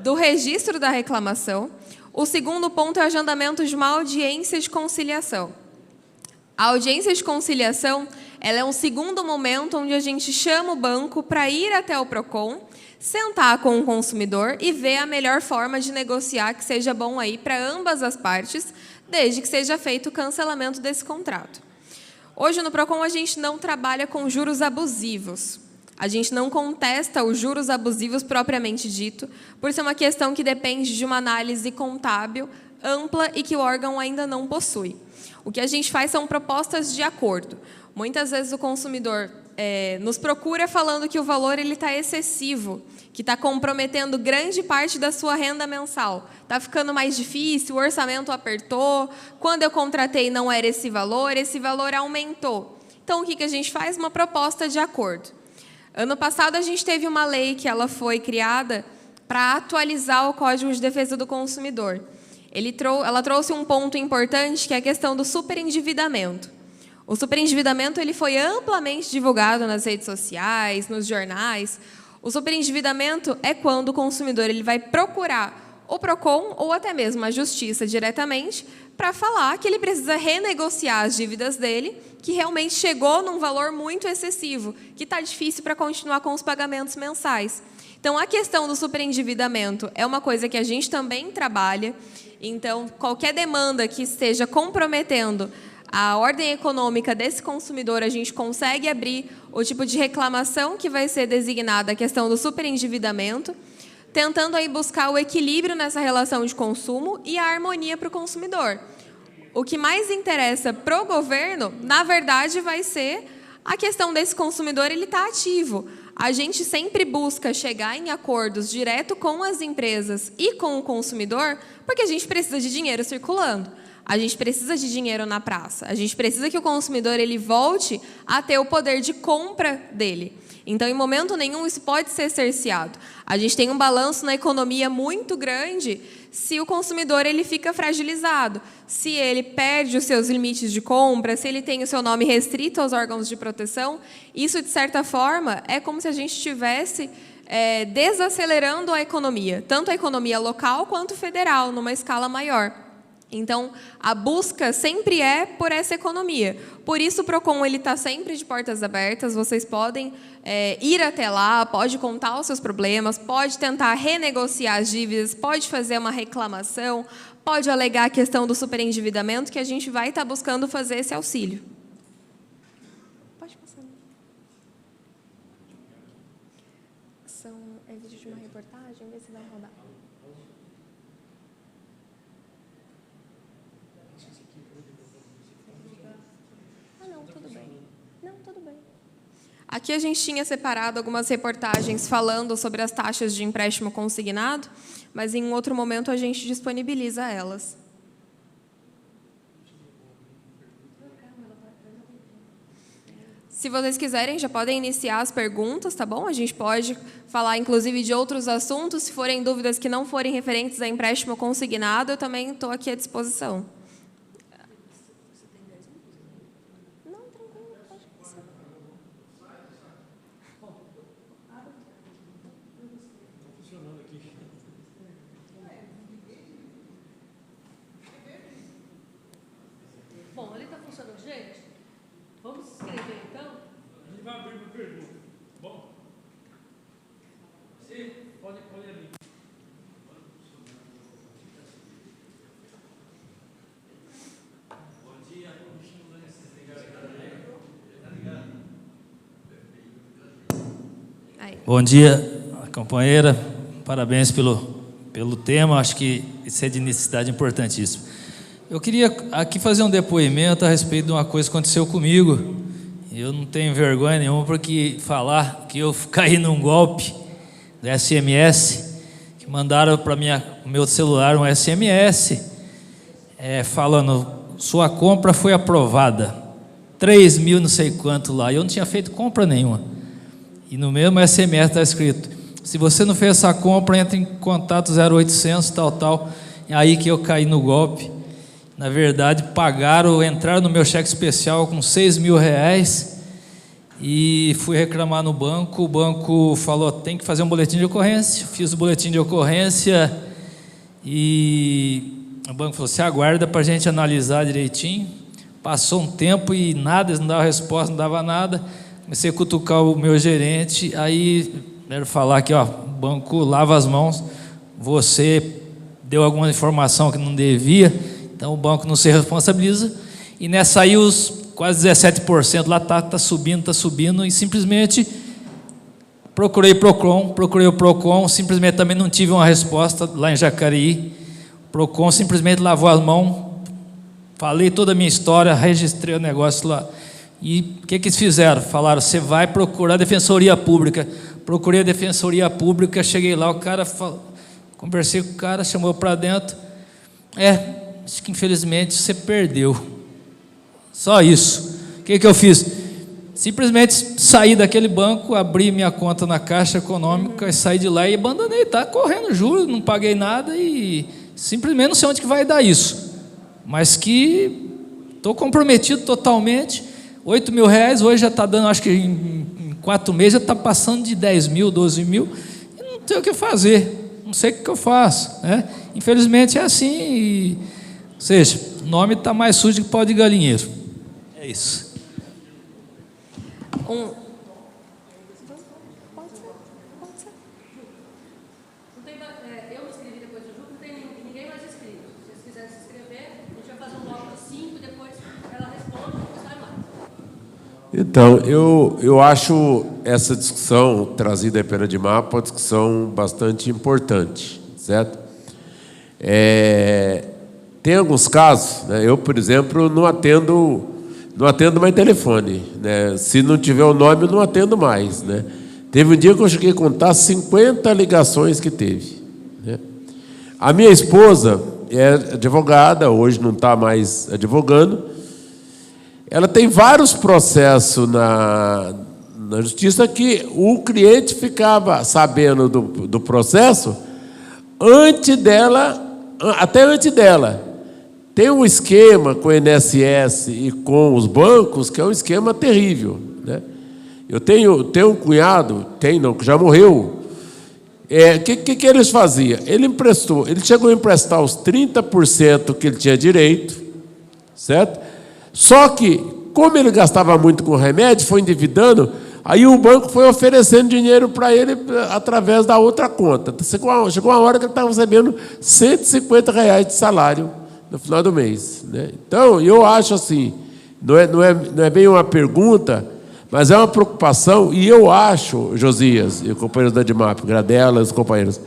do registro da reclamação, o segundo ponto é o agendamento de uma audiência de conciliação. A audiência de conciliação ela é um segundo momento onde a gente chama o banco para ir até o PROCON, sentar com o consumidor e ver a melhor forma de negociar que seja bom aí para ambas as partes, desde que seja feito o cancelamento desse contrato. Hoje, no PROCON, a gente não trabalha com juros abusivos. A gente não contesta os juros abusivos propriamente dito, por ser uma questão que depende de uma análise contábil ampla e que o órgão ainda não possui. O que a gente faz são propostas de acordo. Muitas vezes o consumidor nos procura falando que o valor está excessivo, que está comprometendo grande parte da sua renda mensal. Está ficando mais difícil, o orçamento apertou, quando eu contratei não era esse valor aumentou. Então, o que a gente faz? Uma proposta de acordo. Ano passado, a gente teve uma lei que ela foi criada para atualizar o Código de Defesa do Consumidor. Ela trouxe um ponto importante, que é a questão do superendividamento. O superendividamento ele foi amplamente divulgado nas redes sociais, nos jornais. O superendividamento é quando o consumidor ele vai procurar o PROCON ou até mesmo a Justiça diretamente para falar que ele precisa renegociar as dívidas dele, que realmente chegou num valor muito excessivo, que está difícil para continuar com os pagamentos mensais. Então, a questão do superendividamento é uma coisa que a gente também trabalha. Então, qualquer demanda que esteja comprometendo a ordem econômica desse consumidor, a gente consegue abrir o tipo de reclamação que vai ser designada a questão do superendividamento, tentando aí buscar o equilíbrio nessa relação de consumo e a harmonia para o consumidor. O que mais interessa para o governo, na verdade, vai ser a questão desse consumidor ele estar ativo. A gente sempre busca chegar em acordos direto com as empresas e com o consumidor, porque a gente precisa de dinheiro circulando. A gente precisa de dinheiro na praça. A gente precisa que o consumidor ele volte a ter o poder de compra dele. Então, em momento nenhum, isso pode ser cerceado. A gente tem um balanço na economia muito grande se o consumidor ele fica fragilizado, se ele perde os seus limites de compra, se ele tem o seu nome restrito aos órgãos de proteção. Isso, de certa forma, é como se a gente estivesse desacelerando a economia, tanto a economia local quanto federal, numa escala maior. Então, a busca sempre é por essa economia. Por isso, o PROCON está sempre de portas abertas, vocês podem ir até lá, pode contar os seus problemas, pode tentar renegociar as dívidas, pode fazer uma reclamação, pode alegar a questão do superendividamento, que a gente vai estar buscando fazer esse auxílio. Pode passar. É vídeo de uma reportagem, vê se vai rodar. Aqui a gente tinha separado algumas reportagens falando sobre as taxas de empréstimo consignado, mas em outro momento a gente disponibiliza elas. Se vocês quiserem, já podem iniciar as perguntas, tá bom? A gente pode falar, inclusive, de outros assuntos. Se forem dúvidas que não forem referentes a empréstimo consignado, eu também estou aqui à disposição. Bom, ali está funcionando, gente? Vamos se inscrever, então? A gente vai abrir uma pergunta. Bom? Sim, pode abrir. Bom dia. Bom dia, companheira. Parabéns pelo tema. Acho que isso é de necessidade importantíssima. Eu queria aqui fazer um depoimento a respeito de uma coisa que aconteceu comigo. eu não tenho vergonha nenhuma porque falar que eu caí num golpe do SMS, que mandaram para o meu celular um SMS falando, sua compra foi aprovada, 3 mil não sei quanto lá, e eu não tinha feito compra nenhuma. E no mesmo SMS está escrito, se você não fez essa compra, entre em contato 0800, tal. É aí que eu caí no golpe. Na verdade, entraram no meu cheque especial com 6 mil reais e fui reclamar no banco. O banco falou, tem que fazer um boletim de ocorrência. Fiz o boletim de ocorrência e o banco falou, se aguarda para a gente analisar direitinho. Passou um tempo e nada, eles não davam resposta, não dava nada. Comecei a cutucar o meu gerente, aí quero falar aqui, ó, o banco lava as mãos, você deu alguma informação que não devia, então o banco não se responsabiliza, e nessa aí os quase 17% lá está subindo, e simplesmente procurei o PROCON, simplesmente também não tive uma resposta lá em Jacareí, o PROCON simplesmente lavou as mãos, falei toda a minha história, registrei o negócio lá. E o que eles fizeram? Falaram, você vai procurar a Defensoria Pública. Procurei a Defensoria Pública, cheguei lá, o cara conversei com o cara, chamou para dentro. Acho que infelizmente você perdeu. Só isso. O que eu fiz? Simplesmente saí daquele banco, abri minha conta na Caixa Econômica, saí de lá e abandonei. Está correndo juros, não paguei nada e simplesmente não sei onde que vai dar isso. Mas que estou comprometido totalmente. 8 mil reais, hoje já está dando, acho que em 4 meses já está passando de 10 mil, 12 mil, e não tenho o que fazer, não sei o que eu faço, né? Infelizmente é assim, ou seja, o nome está mais sujo que pau de galinheiro, é isso. Eu me inscrevi depois do Ju, não tem ninguém mais inscrito, se vocês quiserem se inscrever, a gente vai fazer um bloco de 5, depois ela responde e depois sai mais. Então, eu acho essa discussão trazida pela DIMAP uma discussão bastante importante, certo? Tem alguns casos, né, eu, por exemplo, não atendo mais telefone, né? Se não tiver o nome, eu não atendo mais, né? Teve um dia que eu cheguei a contar 50 ligações que teve, né? A minha esposa é advogada, hoje não está mais advogando. Ela tem vários processos na justiça que o cliente ficava sabendo do processo até antes dela. Tem um esquema com o INSS e com os bancos que é um esquema terrível, né? Eu tenho um cunhado, que já morreu. Que eles faziam? Ele chegou a emprestar os 30% que ele tinha direito, certo? Só que, como ele gastava muito com remédio, foi endividando, aí o banco foi oferecendo dinheiro para ele através da outra conta. Chegou uma hora que ele estava recebendo R$150 de salário no final do mês, né? Então, eu acho assim, não é bem uma pergunta, mas é uma preocupação, e eu acho, Josias e companheiros da DIMAP, Gradelas, companheiros,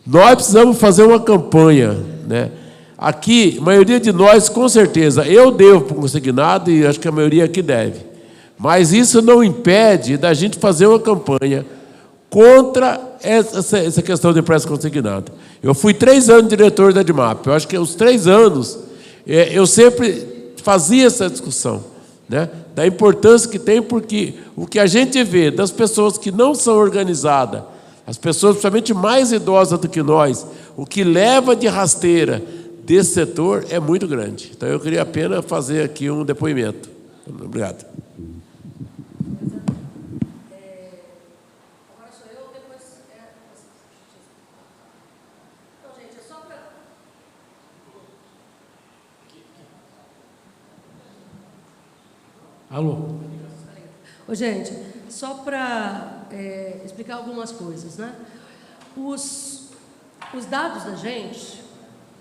nós precisamos fazer uma campanha, né? Aqui, a maioria de nós, com certeza, eu devo para o consignado e acho que a maioria aqui deve. Mas isso não impede da gente fazer uma campanha contra essa questão de empréstimo consignado. Eu fui 3 anos diretor da DIMAP. Eu acho que os 3 anos eu sempre fazia essa discussão, né, da importância que tem, porque o que a gente vê das pessoas que não são organizadas, as pessoas principalmente mais idosas do que nós, o que leva de rasteira desse setor é muito grande. Então, eu queria apenas fazer aqui um depoimento. Obrigado. Agora sou eu, depois Então, gente, é só para... Alô? Ô, gente, só para explicar algumas coisas, né? Os dados da gente,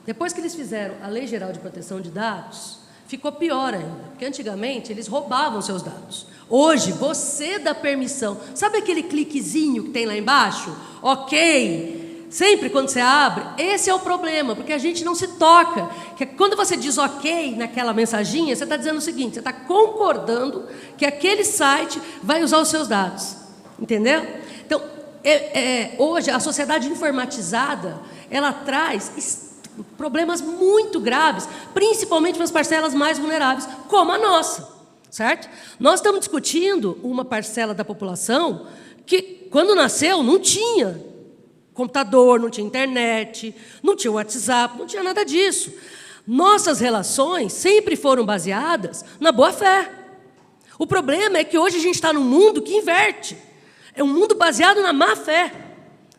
depois que eles fizeram a Lei Geral de Proteção de Dados, ficou pior ainda, porque antigamente eles roubavam seus dados. Hoje, você dá permissão. Sabe aquele cliquezinho que tem lá embaixo? Ok, Sempre quando você abre, esse é o problema, porque a gente não se toca. Que quando você diz ok naquela mensaginha, você está dizendo o seguinte, você está concordando que aquele site vai usar os seus dados. Entendeu? Então, hoje, a sociedade informatizada, ela traz problemas muito graves, principalmente para as parcelas mais vulneráveis, como a nossa. Certo? Nós estamos discutindo uma parcela da população que, quando nasceu, não tinha computador, não tinha internet, não tinha WhatsApp, não tinha nada disso. Nossas relações sempre foram baseadas na boa-fé. O problema é que hoje a gente está num mundo que inverte. É um mundo baseado na má-fé.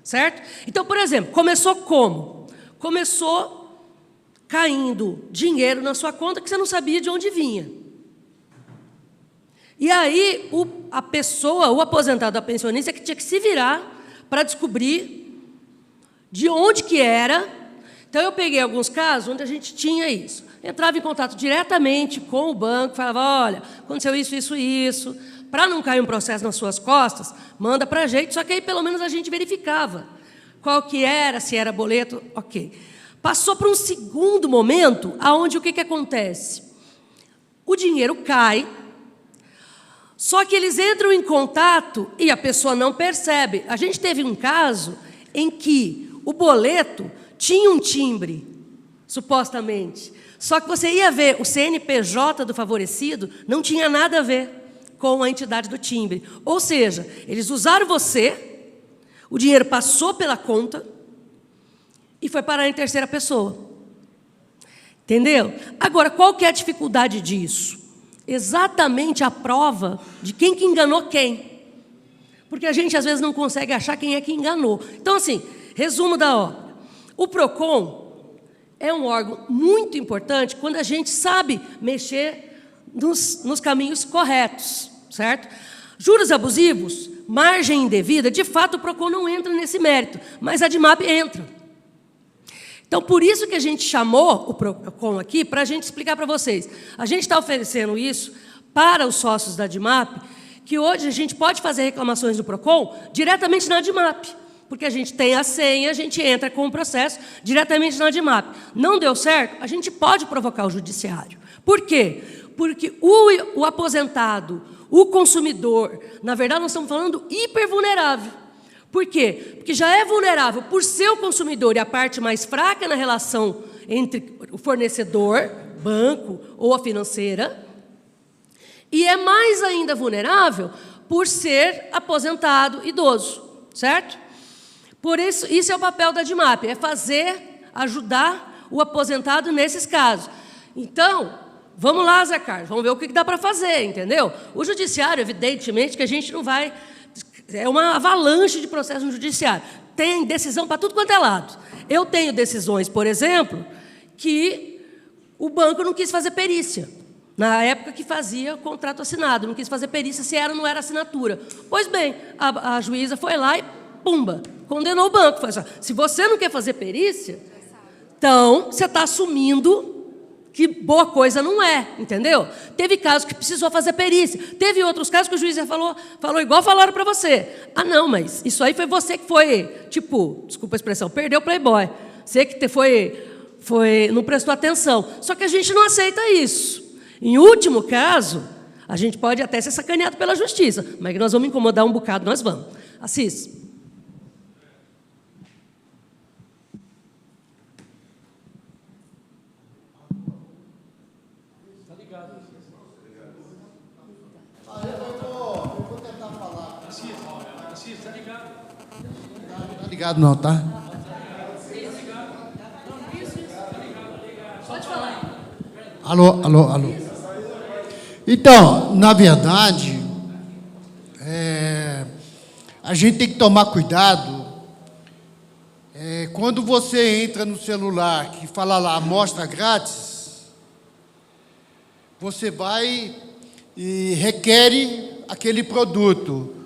Certo? Então, por exemplo, começou como? Começou caindo dinheiro na sua conta que você não sabia de onde vinha. E aí, a pessoa, o aposentado, a pensionista, que tinha que se virar para descobrir de onde que era. Então, eu peguei alguns casos onde a gente tinha isso. Entrava em contato diretamente com o banco, falava, olha, aconteceu isso, isso, isso. Para não cair um processo nas suas costas, manda para a gente, só que aí, pelo menos, a gente verificava qual que era, se era boleto, ok. Passou para um segundo momento, onde o que acontece? O dinheiro cai, só que eles entram em contato e a pessoa não percebe. A gente teve um caso em que o boleto tinha um timbre, supostamente. Só que você ia ver, o CNPJ do favorecido não tinha nada a ver com a entidade do timbre. Ou seja, eles usaram você, o dinheiro passou pela conta e foi parar em terceira pessoa. Entendeu? Agora, qual que é a dificuldade disso? Exatamente a prova de quem que enganou quem. Porque a gente, às vezes, não consegue achar quem é que enganou. Então, assim, resumo da obra. O PROCON é um órgão muito importante quando a gente sabe mexer nos caminhos corretos, certo? Juros abusivos, margem indevida, de fato o PROCON não entra nesse mérito, mas a DIMAP entra. Então, por isso que a gente chamou o PROCON aqui, para a gente explicar para vocês. A gente está oferecendo isso para os sócios da DIMAP, que hoje a gente pode fazer reclamações do PROCON diretamente na DIMAP, porque a gente tem a senha, a gente entra com o processo diretamente na DIMAP. Não deu certo? A gente pode provocar o judiciário. Por quê? Porque o aposentado, o consumidor, na verdade, nós estamos falando hipervulnerável. Por quê? Porque já é vulnerável por ser o consumidor e a parte mais fraca na relação entre o fornecedor, banco ou a financeira, e é mais ainda vulnerável por ser aposentado idoso, certo? Por isso, isso é o papel da DIMAP, é ajudar o aposentado nesses casos. Então, vamos lá, Zé Carlos, vamos ver o que dá para fazer, entendeu? O judiciário, evidentemente, que a gente não vai... É uma avalanche de processos no judiciário. Tem decisão para tudo quanto é lado. Eu tenho decisões, por exemplo, que o banco não quis fazer perícia. Na época que fazia contrato assinado, não quis fazer perícia se era ou não era assinatura. Pois bem, a juíza foi lá e, pumba, condenou o banco. Falou assim, se você não quer fazer perícia, então você está assumindo que boa coisa não é, entendeu? Teve casos que precisou fazer perícia. Teve outros casos que o juiz falou igual falaram para você. Ah, não, mas isso aí foi você que foi, tipo, desculpa a expressão, perdeu o Playboy. Você que não prestou atenção. Só que a gente não aceita isso. Em último caso, a gente pode até ser sacaneado pela justiça, mas que nós vamos incomodar um bocado, nós vamos. Assis. Ligado não, tá? Pode falar. Alô. Então, na verdade, a gente tem que tomar cuidado. Quando você entra no celular que fala lá, amostra grátis, você vai e requer aquele produto.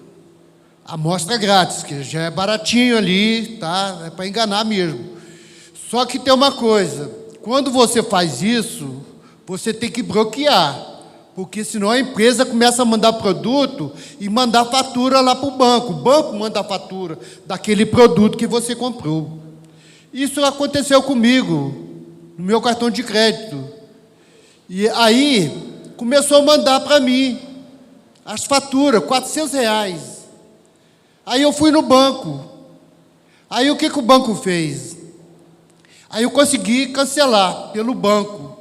Amostra grátis, que já é baratinho ali, tá? É para enganar mesmo. Só que tem uma coisa, quando você faz isso, você tem que bloquear, Porque senão a empresa começa a mandar produto e mandar fatura lá para o banco manda a fatura daquele produto que você comprou. Isso aconteceu comigo, no meu cartão de crédito. E aí, começou a mandar para mim as faturas, R$400. Aí eu fui no banco. Aí o que o banco fez? Aí eu consegui cancelar pelo banco.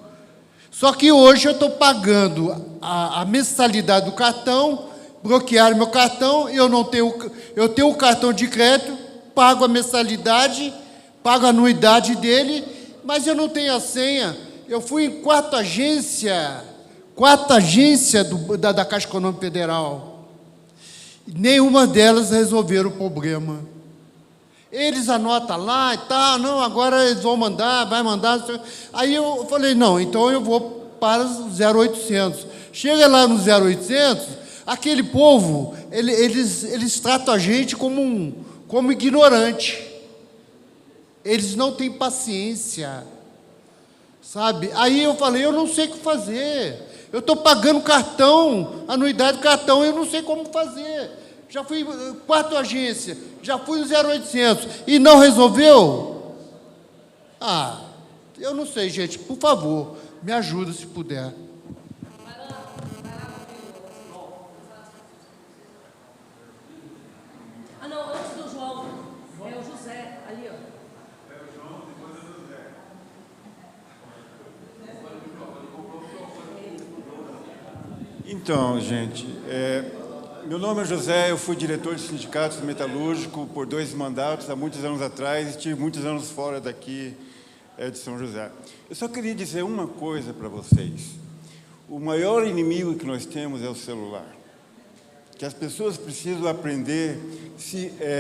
Só que hoje eu estou pagando a mensalidade do cartão, bloquearam meu cartão, eu tenho o cartão de crédito, pago a mensalidade, pago a anuidade dele, mas eu não tenho a senha. Eu fui em quatro agências da Caixa Econômica Federal. Nenhuma delas resolveram o problema. Eles anotam lá e tal, não, agora eles vão mandar, vai mandar. Aí eu falei, não, então eu vou para o 0800. Chega lá no 0800, aquele povo, eles tratam a gente como ignorante. Eles não têm paciência, sabe? Aí eu falei, eu não sei o que fazer. Eu estou pagando cartão, anuidade do cartão, eu não sei como fazer. Já fui 4 agências, já fui no 0800 e não resolveu? Eu não sei, gente, por favor, me ajuda se puder. Não, antes do João, é o José, ali, ó. É o João, depois é o José. Então, gente, meu nome é José, eu fui diretor de sindicato metalúrgico por 2 mandatos, há muitos anos atrás, e estive muitos anos fora daqui de São José. Eu só queria dizer uma coisa para vocês. O maior inimigo que nós temos é o celular. Que as pessoas precisam aprender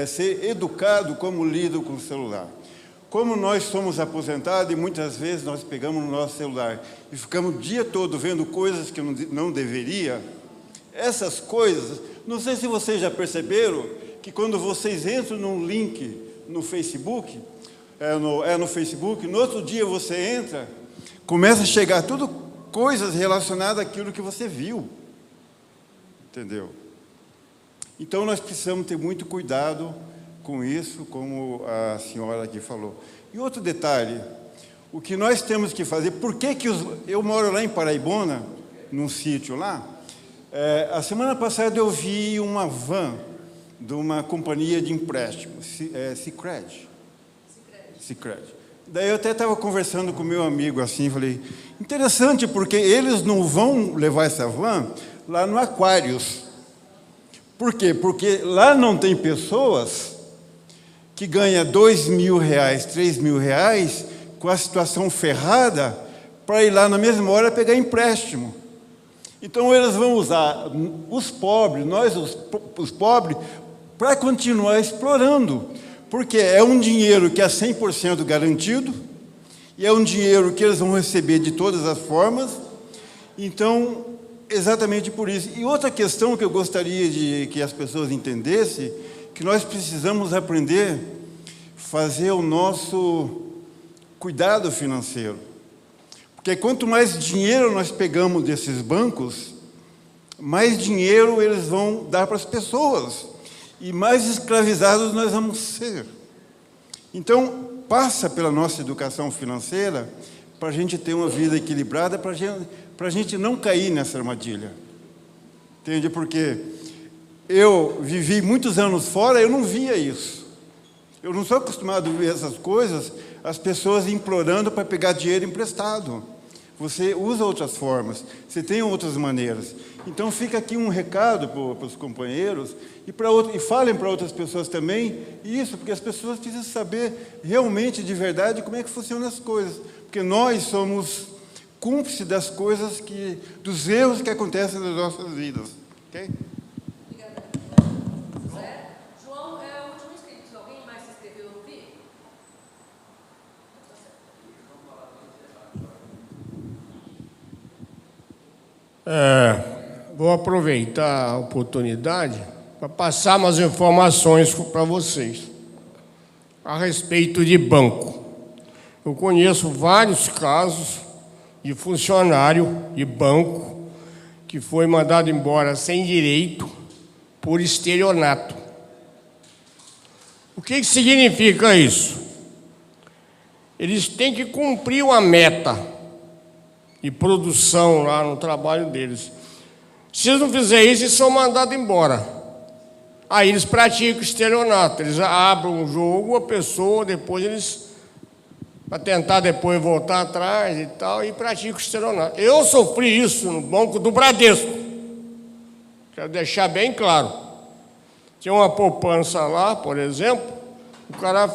a ser educado como lidam com o celular. Como nós somos aposentados e muitas vezes nós pegamos no nosso celular e ficamos o dia todo vendo coisas que não deveria, essas coisas, não sei se vocês já perceberam que quando vocês entram num link no Facebook, no Facebook, no outro dia você entra, começa a chegar tudo coisas relacionadas àquilo que você viu. Entendeu? Então, nós precisamos ter muito cuidado com isso, como a senhora aqui falou. E outro detalhe, o que nós temos que fazer, eu moro lá em Paraibuna, num sítio lá, a semana passada eu vi uma van de uma companhia de empréstimo, Sicredi. Daí eu até estava conversando com meu amigo assim, falei, interessante, porque eles não vão levar essa van lá no Aquários. Por quê? Porque lá não tem pessoas que ganham R$2.000, R$3.000, com a situação ferrada, para ir lá na mesma hora pegar empréstimo. Então, eles vão usar os pobres, os pobres, para continuar explorando, porque é um dinheiro que é 100% garantido, e é um dinheiro que eles vão receber de todas as formas. Então, exatamente por isso. E outra questão que eu gostaria de que as pessoas entendessem, que nós precisamos aprender a fazer o nosso cuidado financeiro. Porque quanto mais dinheiro nós pegamos desses bancos, mais dinheiro eles vão dar para as pessoas. E mais escravizados nós vamos ser. Então, passa pela nossa educação financeira para a gente ter uma vida equilibrada, para a gente não cair nessa armadilha. Entende? Porque eu vivi muitos anos fora, eu não via isso. Eu não sou acostumado a ver essas coisas, as pessoas implorando para pegar dinheiro emprestado. Você usa outras formas, você tem outras maneiras. Então, fica aqui um recado para os companheiros e falem para outras pessoas também isso, porque as pessoas precisam saber realmente, de verdade, como é que funcionam as coisas. Porque nós somos cúmplices das coisas, dos erros que acontecem nas nossas vidas. Ok? Obrigada. José. João é o último inscrito. Alguém mais se inscreveu? Eu não vi? Vou aproveitar a oportunidade para passar umas informações para vocês a respeito de banco. Eu conheço vários casos de funcionário de banco que foi mandado embora sem direito por estelionato. O que significa isso? Eles têm que cumprir uma meta de produção lá no trabalho deles. Se eles não fizerem isso, eles são mandados embora. Aí eles praticam estelionato. Eles abrem um jogo, a pessoa, depois eles, para tentar depois voltar atrás e tal, e praticam estelionato. Eu sofri isso no Banco do Bradesco. Quero deixar bem claro. Tinha uma poupança lá, por exemplo, o cara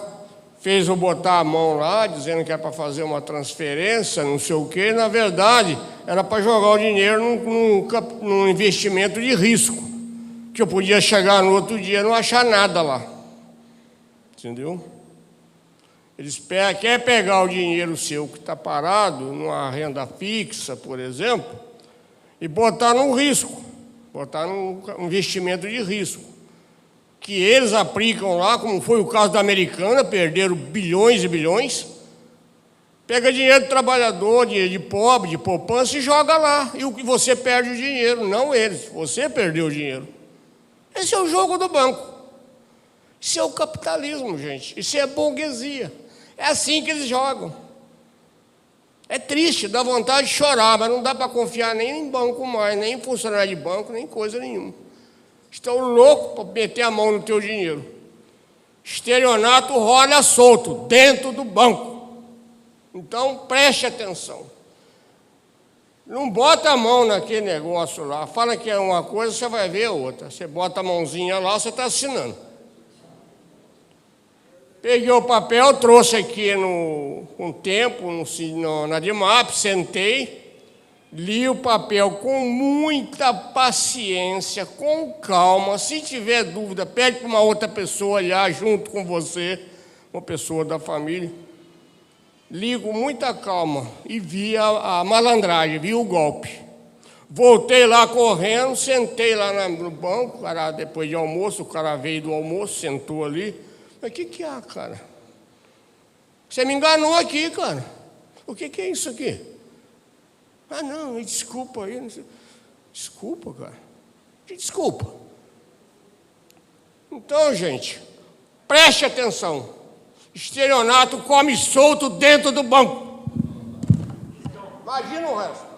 fez eu botar a mão lá, dizendo que era para fazer uma transferência, não sei o quê. Na verdade, era para jogar o dinheiro num investimento de risco, que eu podia chegar no outro dia e não achar nada lá. Entendeu? Eles querem pegar o dinheiro seu que está parado, numa renda fixa, por exemplo, e botar no risco, botar num investimento de risco, que eles aplicam lá, como foi o caso da Americana, perderam bilhões e bilhões, pega dinheiro do trabalhador, dinheiro de pobre, de poupança e joga lá, e você perde o dinheiro, não eles, você perdeu o dinheiro. Esse é o jogo do banco. Isso é o capitalismo, gente, isso é a burguesia. É assim que eles jogam. É triste, dá vontade de chorar, mas não dá para confiar nem em banco mais, nem em funcionário de banco, nem coisa nenhuma. Estão loucos para meter a mão no teu dinheiro. Estelionato rola solto, dentro do banco. Então, preste atenção. Não bota a mão naquele negócio lá. Fala que é uma coisa, você vai ver outra. Você bota a mãozinha lá, você está assinando. Peguei o papel, trouxe aqui com tempo, na DIMAP, sentei, li o papel com muita paciência, com calma. Se tiver dúvida, pede para uma outra pessoa olhar junto com você, uma pessoa da família. Li com muita calma e vi a malandragem, vi o golpe. Voltei lá correndo, sentei lá no banco, depois de almoço, o cara veio do almoço, sentou ali. Mas o que é, cara? Você me enganou aqui, cara. O que é isso aqui? Ah, não, desculpa aí. Desculpa, cara. Desculpa. Então, gente, preste atenção. Estelionato come solto dentro do banco. Imagina o resto.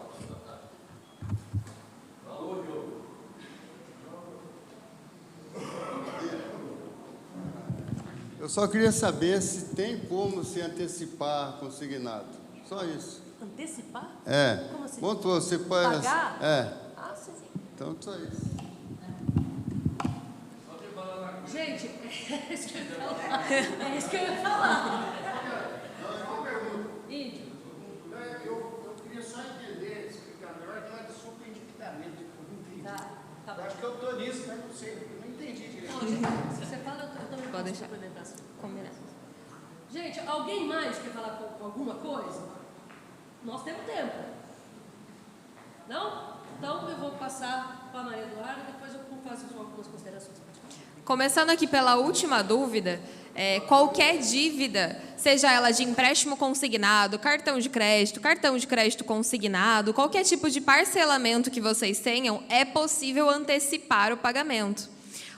Eu só queria saber se tem como se antecipar consignado. Só isso. Antecipar? É. Como assim? Quanto você pode... Pagar? É. Ah, sim. Então, só isso. Gente, é isso que eu ia falar. É isso que eu ia falar. Índio. Eu queria só entender, explicar melhor, que era super endividamento. Tá. Eu acho que eu estou nisso, mas não sei, eu não entendi direito. Não, gente, se você fala, eu também Pode posso deixar. complementar. Combinado. Gente, alguém mais quer falar com alguma coisa? Nós temos tempo. Não? Então eu vou passar para a Maria Eduarda e depois eu faço algumas considerações. Começando aqui pela última dúvida, qualquer dívida, seja ela de empréstimo consignado, cartão de crédito consignado, qualquer tipo de parcelamento que vocês tenham, é possível antecipar o pagamento.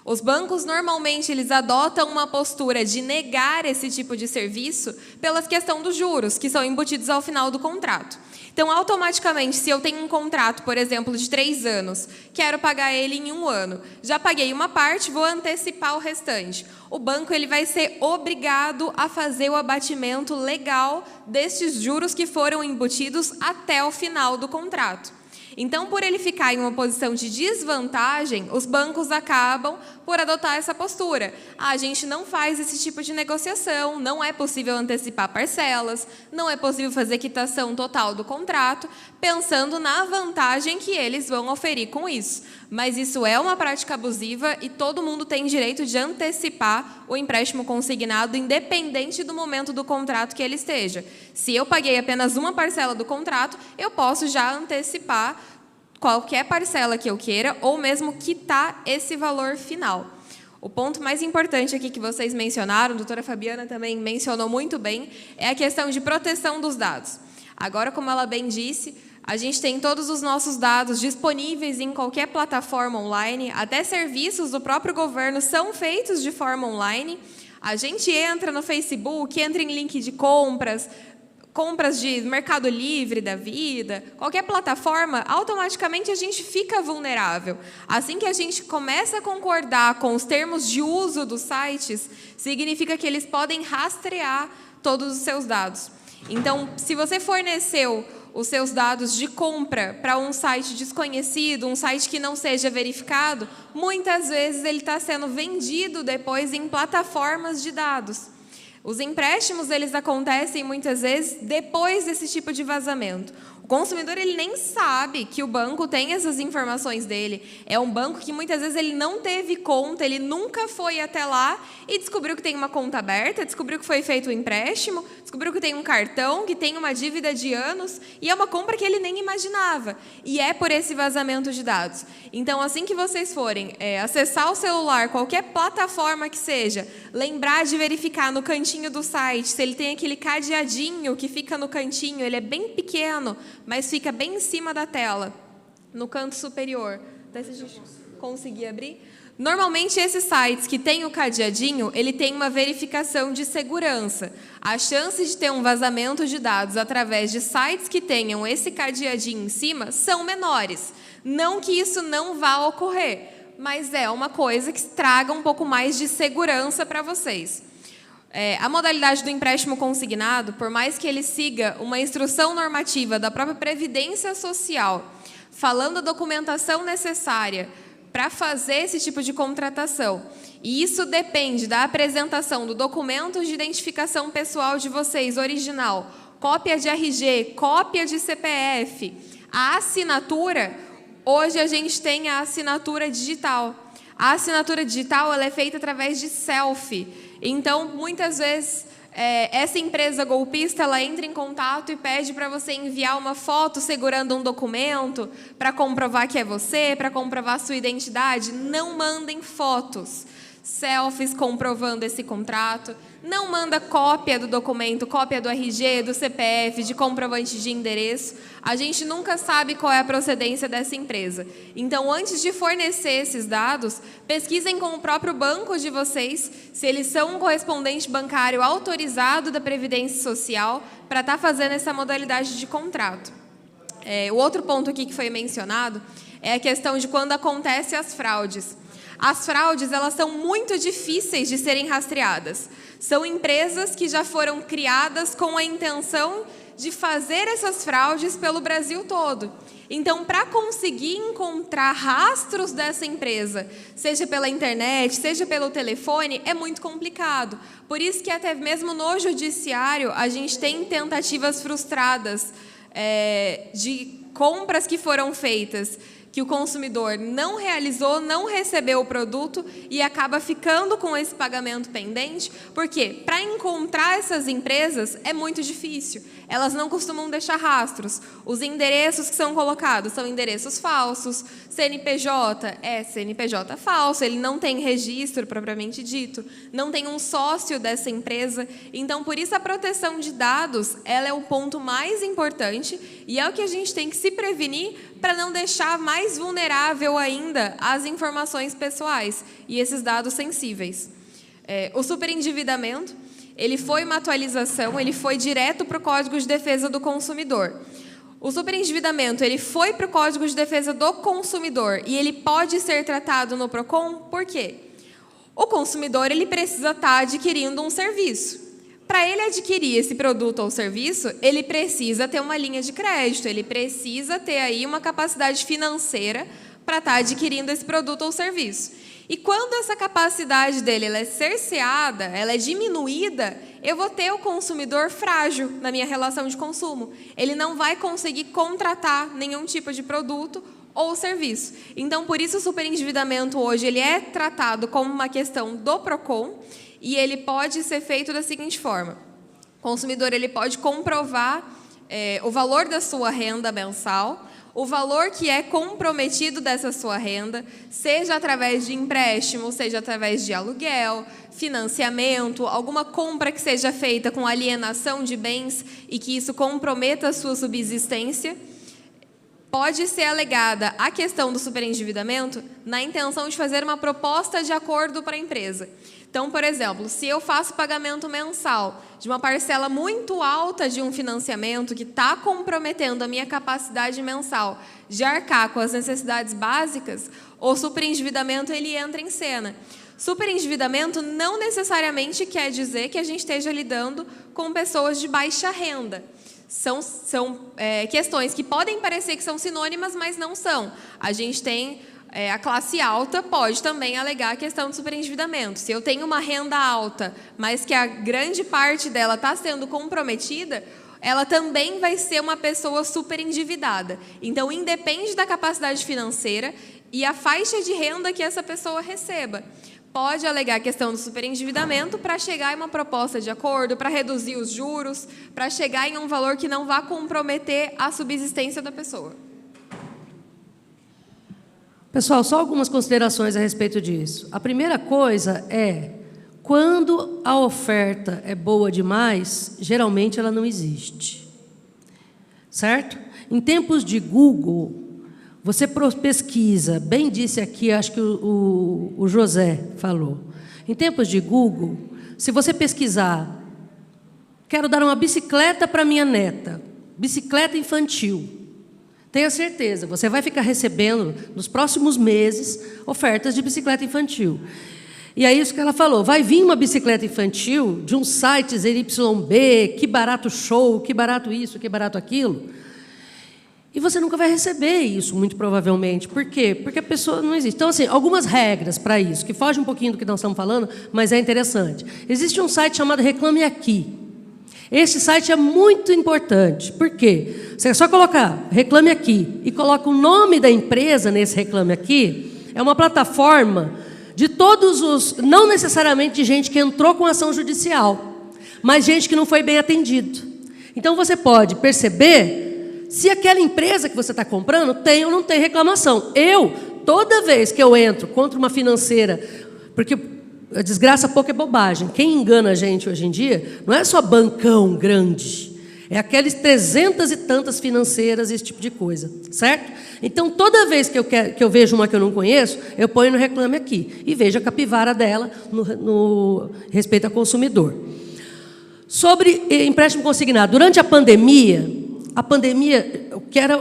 Os bancos, normalmente, eles adotam uma postura de negar esse tipo de serviço pela questão dos juros, que são embutidos ao final do contrato. Então, automaticamente, se eu tenho um contrato, por exemplo, de 3 anos, quero pagar ele em 1 ano, já paguei uma parte, vou antecipar o restante. O banco ele vai ser obrigado a fazer o abatimento legal destes juros que foram embutidos até o final do contrato. Então, por ele ficar em uma posição de desvantagem, os bancos acabam por adotar essa postura. A gente não faz esse tipo de negociação, não é possível antecipar parcelas, não é possível fazer quitação total do contrato, pensando na vantagem que eles vão oferir com isso. Mas isso é uma prática abusiva e todo mundo tem direito de antecipar o empréstimo consignado, independente do momento do contrato que ele esteja. Se eu paguei apenas uma parcela do contrato, eu posso já antecipar qualquer parcela que eu queira, ou mesmo quitar esse valor final. O ponto mais importante aqui que vocês mencionaram, a doutora Fabiana também mencionou muito bem, é a questão de proteção dos dados. Agora, como ela bem disse, A gente tem todos os nossos dados disponíveis em qualquer plataforma online, até serviços do próprio governo são feitos de forma online. A gente entra no Facebook, entra em link de compras, compras de Mercado Livre da vida, qualquer plataforma, automaticamente a gente fica vulnerável. Assim que a gente começa a concordar com os termos de uso dos sites, significa que eles podem rastrear todos os seus dados. Então, se você forneceu os seus dados de compra para um site desconhecido, um site que não seja verificado, muitas vezes ele está sendo vendido depois em plataformas de dados. Os empréstimos, eles acontecem muitas vezes depois desse tipo de vazamento. O consumidor, ele nem sabe que o banco tem essas informações dele. É um banco que muitas vezes ele não teve conta, ele nunca foi até lá e descobriu que tem uma conta aberta, descobriu que foi feito um empréstimo, descobriu que tem um cartão, que tem uma dívida de anos, e é uma compra que ele nem imaginava. E é por esse vazamento de dados. Então, assim que vocês forem acessar o celular, qualquer plataforma que seja, lembrar de verificar no cantinho do site, se ele tem aquele cadeadinho que fica no cantinho, ele é bem pequeno, mas fica bem em cima da tela, no canto superior. Até se a gente conseguir abrir. Normalmente, esses sites que têm o cadeadinho, ele tem uma verificação de segurança. A chance de ter um vazamento de dados através de sites que tenham esse cadeadinho em cima são menores. Não que isso não vá ocorrer, mas é uma coisa que traga um pouco mais de segurança para vocês. A modalidade do empréstimo consignado, por mais que ele siga uma instrução normativa da própria Previdência Social, falando a documentação necessária para fazer esse tipo de contratação, e isso depende da apresentação do documento de identificação pessoal de vocês, original, cópia de RG, cópia de CPF, a assinatura, hoje a gente tem a assinatura digital. A assinatura digital ela é feita através de selfie. Então, muitas vezes, essa empresa golpista ela entra em contato e pede para você enviar uma foto segurando um documento para comprovar que é você, para comprovar a sua identidade. Não mandem fotos, selfies comprovando esse contrato. Não manda cópia do documento, cópia do RG, do CPF, de comprovante de endereço. A gente nunca sabe qual é a procedência dessa empresa. Então, antes de fornecer esses dados, pesquisem com o próprio banco de vocês se eles são um correspondente bancário autorizado da Previdência Social para estar fazendo essa modalidade de contrato. O outro ponto aqui que foi mencionado é a questão de quando acontecem as fraudes. As fraudes, elas são muito difíceis de serem rastreadas. São empresas que já foram criadas com a intenção de fazer essas fraudes pelo Brasil todo. Então, para conseguir encontrar rastros dessa empresa, seja pela internet, seja pelo telefone, é muito complicado. Por isso que até mesmo no judiciário, a gente tem tentativas frustradas de compras que foram feitas, que o consumidor não realizou, não recebeu o produto e acaba ficando com esse pagamento pendente. Por quê? Para encontrar essas empresas é muito difícil. Elas não costumam deixar rastros. Os endereços que são colocados são endereços falsos. CNPJ é CNPJ falso, ele não tem registro propriamente dito, não tem um sócio dessa empresa. Então, por isso, a proteção de dados ela é o ponto mais importante e é o que a gente tem que se prevenir para não deixar mais vulnerável ainda as informações pessoais e esses dados sensíveis. O superendividamento, ele foi uma atualização, ele foi direto para o Código de Defesa do Consumidor. O superendividamento, ele foi para o Código de Defesa do Consumidor e ele pode ser tratado no PROCON, por quê? O consumidor, ele precisa estar adquirindo um serviço. Para ele adquirir esse produto ou serviço, ele precisa ter uma linha de crédito, ele precisa ter aí uma capacidade financeira para estar adquirindo esse produto ou serviço. E quando essa capacidade dele ela é cerceada, ela é diminuída, eu vou ter o consumidor frágil na minha relação de consumo. Ele não vai conseguir contratar nenhum tipo de produto ou serviço. Então, por isso o superendividamento hoje ele é tratado como uma questão do PROCON e ele pode ser feito da seguinte forma. O consumidor ele pode comprovar o valor da sua renda mensal, o valor que é comprometido dessa sua renda, seja através de empréstimo, seja através de aluguel, financiamento, alguma compra que seja feita com alienação de bens e que isso comprometa a sua subsistência. pode ser alegada a questão do superendividamento na intenção de fazer uma proposta de acordo para a empresa. Então, por exemplo, se eu faço pagamento mensal de uma parcela muito alta de um financiamento que está comprometendo a minha capacidade mensal de arcar com as necessidades básicas, o superendividamento ele entra em cena. Superendividamento não necessariamente quer dizer que a gente esteja lidando com pessoas de baixa renda. São questões que podem parecer que são sinônimas, mas não são. A gente tem a classe alta pode também alegar a questão do superendividamento. Se eu tenho uma renda alta, mas que a grande parte dela está sendo comprometida, ela também vai ser uma pessoa superendividada. Então, independe da capacidade financeira e a faixa de renda que essa pessoa receba. Pode alegar a questão do superendividamento para chegar em uma proposta de acordo, para reduzir os juros, para chegar em um valor que não vá comprometer a subsistência da pessoa. Pessoal, só algumas considerações a respeito disso. A primeira coisa é, quando a oferta é boa demais, geralmente ela não existe. Certo? Em tempos de Google, você pesquisa, bem disse aqui, acho que o José falou. Em tempos de Google, se você pesquisar, quero dar uma bicicleta para minha neta, bicicleta infantil, tenha certeza, você vai ficar recebendo, nos próximos meses, ofertas de bicicleta infantil. E é isso que ela falou, vai vir uma bicicleta infantil de uns sites YB, que barato show, que barato isso, que barato aquilo, e você nunca vai receber isso, muito provavelmente. Por quê? Porque a pessoa não existe. Então, assim, algumas regras para isso, que fogem um pouquinho do que nós estamos falando, mas é interessante. Existe um site chamado Reclame Aqui. Esse site é muito importante. Por quê? Você é só colocar Reclame Aqui e coloca o nome da empresa nesse Reclame Aqui. É uma plataforma de todos os... Não necessariamente de gente que entrou com ação judicial, mas gente que não foi bem atendido. Então, você pode perceber se aquela empresa que você está comprando tem ou não tem reclamação. Toda vez que eu entro contra uma financeira, porque a desgraça pouco é bobagem, quem engana a gente hoje em dia não é só bancão grande, é aqueles 300 e tantas financeiras, esse tipo de coisa, certo? Então, toda vez que eu vejo uma que eu não conheço, eu ponho no Reclame Aqui e vejo a capivara dela no respeito ao consumidor. Sobre empréstimo consignado, durante a pandemia,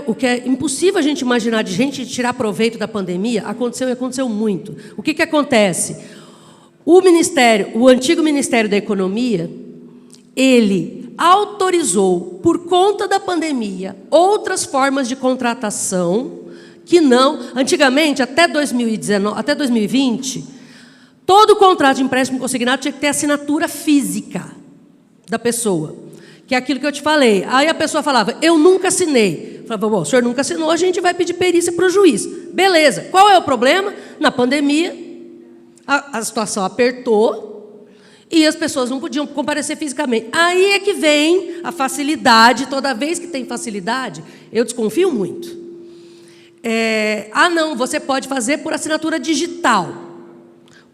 o que é impossível a gente imaginar de gente tirar proveito da pandemia, aconteceu e aconteceu muito. O que acontece? O antigo Ministério da Economia, ele autorizou, por conta da pandemia, outras formas de contratação que não... Antigamente, até 2020, todo contrato de empréstimo consignado tinha que ter assinatura física da pessoa. Que é aquilo que eu te falei. Aí a pessoa falava, eu nunca assinei. Eu falava, bom, o senhor nunca assinou, a gente vai pedir perícia para o juiz. Beleza. Qual é o problema? Na pandemia, a situação apertou e as pessoas não podiam comparecer fisicamente. Aí é que vem a facilidade. Toda vez que tem facilidade, eu desconfio muito. Não, você pode fazer por assinatura digital.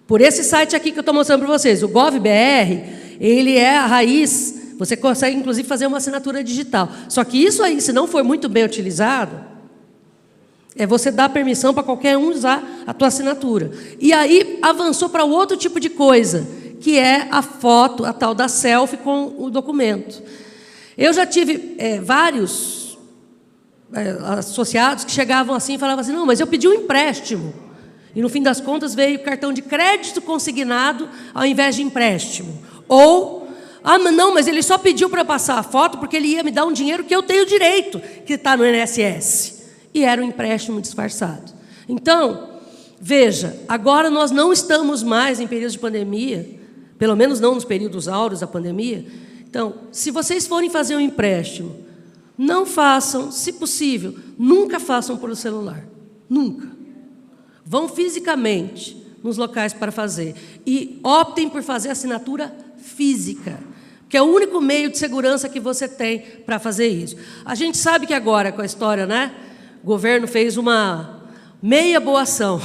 Por esse site aqui que eu estou mostrando para vocês, o GovBR, ele é a raiz. Você consegue, inclusive, fazer uma assinatura digital. Só que isso aí, se não for muito bem utilizado, você dá permissão para qualquer um usar a tua assinatura. E aí avançou para outro tipo de coisa, que é a foto, a tal da selfie com o documento. Eu já tive vários associados que chegavam assim e falavam assim, não, mas eu pedi um empréstimo. E, no fim das contas, veio cartão de crédito consignado ao invés de empréstimo. Ou... não, mas ele só pediu para passar a foto porque ele ia me dar um dinheiro que eu tenho direito, que está no INSS. E era um empréstimo disfarçado. Então, veja, agora nós não estamos mais em períodos de pandemia, pelo menos não nos períodos áureos da pandemia. Então, se vocês forem fazer um empréstimo, não façam, se possível, nunca façam por celular. Nunca. Vão fisicamente nos locais para fazer. E optem por fazer assinatura física, que é o único meio de segurança que você tem para fazer isso. A gente sabe que agora, com a história, né, o governo fez uma meia boa ação,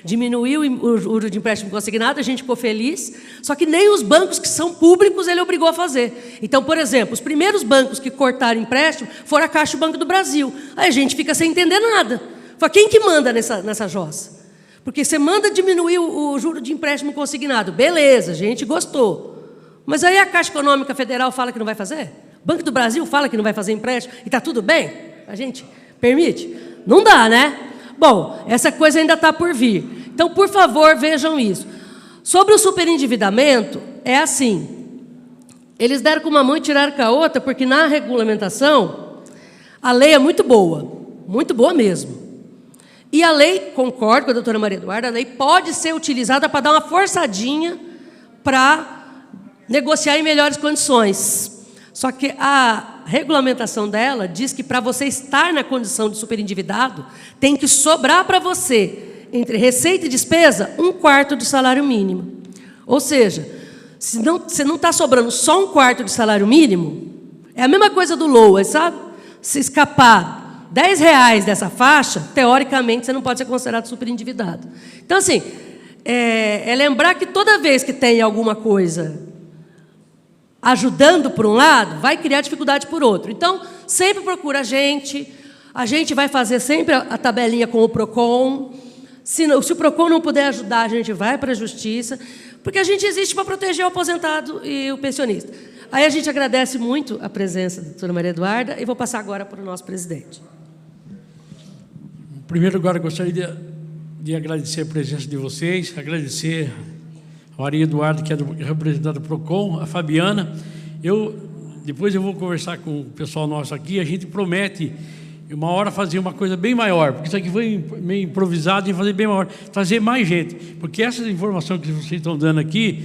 Diminuiu o juro de empréstimo consignado, a gente ficou feliz, só que nem os bancos que são públicos ele obrigou a fazer. Então, por exemplo, os primeiros bancos que cortaram empréstimo foram a Caixa e o Banco do Brasil. Aí a gente fica sem entender nada. Fala, quem que manda nessa jossa? Porque você manda diminuir o juro de empréstimo consignado. Beleza, a gente gostou. Mas aí a Caixa Econômica Federal fala que não vai fazer? O Banco do Brasil fala que não vai fazer empréstimo e está tudo bem? A gente permite? Não dá, né? Bom, essa coisa ainda está por vir. Então, por favor, vejam isso. Sobre o superendividamento, é assim. Eles deram com uma mão e tiraram com a outra, porque na regulamentação, a lei é muito boa mesmo. E a lei, concordo com a doutora Maria Eduarda, a lei pode ser utilizada para dar uma forçadinha para negociar em melhores condições. Só que a regulamentação dela diz que para você estar na condição de superendividado, tem que sobrar para você, entre receita e despesa, 1/4 do salário mínimo. Ou seja, se não está sobrando só 1/4 do salário mínimo, é a mesma coisa do LOA, sabe? Se escapar R$10 dessa faixa, teoricamente, você não pode ser considerado superendividado. Então, assim, é lembrar que toda vez que tem alguma coisa ajudando por um lado, vai criar dificuldade por outro. Então, sempre procura a gente vai fazer sempre a tabelinha com o PROCON. Se o PROCON não puder ajudar, a gente vai para a Justiça, porque a gente existe para proteger o aposentado e o pensionista. Aí a gente agradece muito a presença da doutora Maria Eduarda e vou passar agora para o nosso presidente. Em primeiro lugar, eu gostaria de agradecer a presença de vocês, agradecer a Maria Eduarda, que é representante do PROCON, a Fabiana. Depois eu vou conversar com o pessoal nosso aqui, a gente promete uma hora fazer uma coisa bem maior, porque isso aqui foi meio improvisado, e fazer bem maior, trazer mais gente, porque essas informações que vocês estão dando aqui,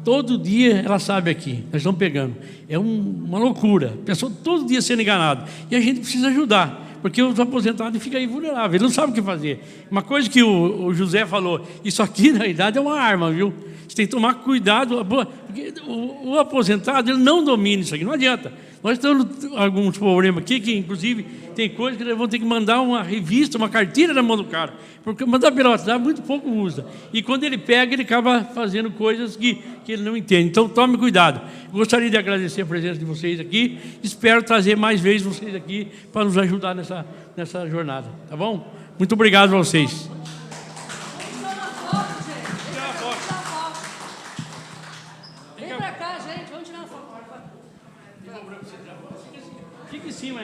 todo dia ela sabe aqui, nós estamos pegando. É uma loucura, a pessoa todo dia sendo enganada, e a gente precisa ajudar, porque os aposentados ficam aí vulneráveis, ele não sabe o que fazer. Uma coisa que o José falou, isso aqui na realidade é uma arma, viu? Você tem que tomar cuidado, porque o aposentado ele não domina isso aqui, não adianta. Nós temos alguns problemas aqui, que inclusive tem coisas que nós vamos ter que mandar uma revista, uma carteira na mão do cara, porque mandar pela WhatsApp muito pouco usa. E quando ele pega, ele acaba fazendo coisas que ele não entende. Então, tome cuidado. Gostaria de agradecer a presença de vocês aqui. Espero trazer mais vezes vocês aqui para nos ajudar nessa jornada. Tá bom? Muito obrigado a vocês. Vem para cá, gente. Vamos tirar uma foto. Fica em cima,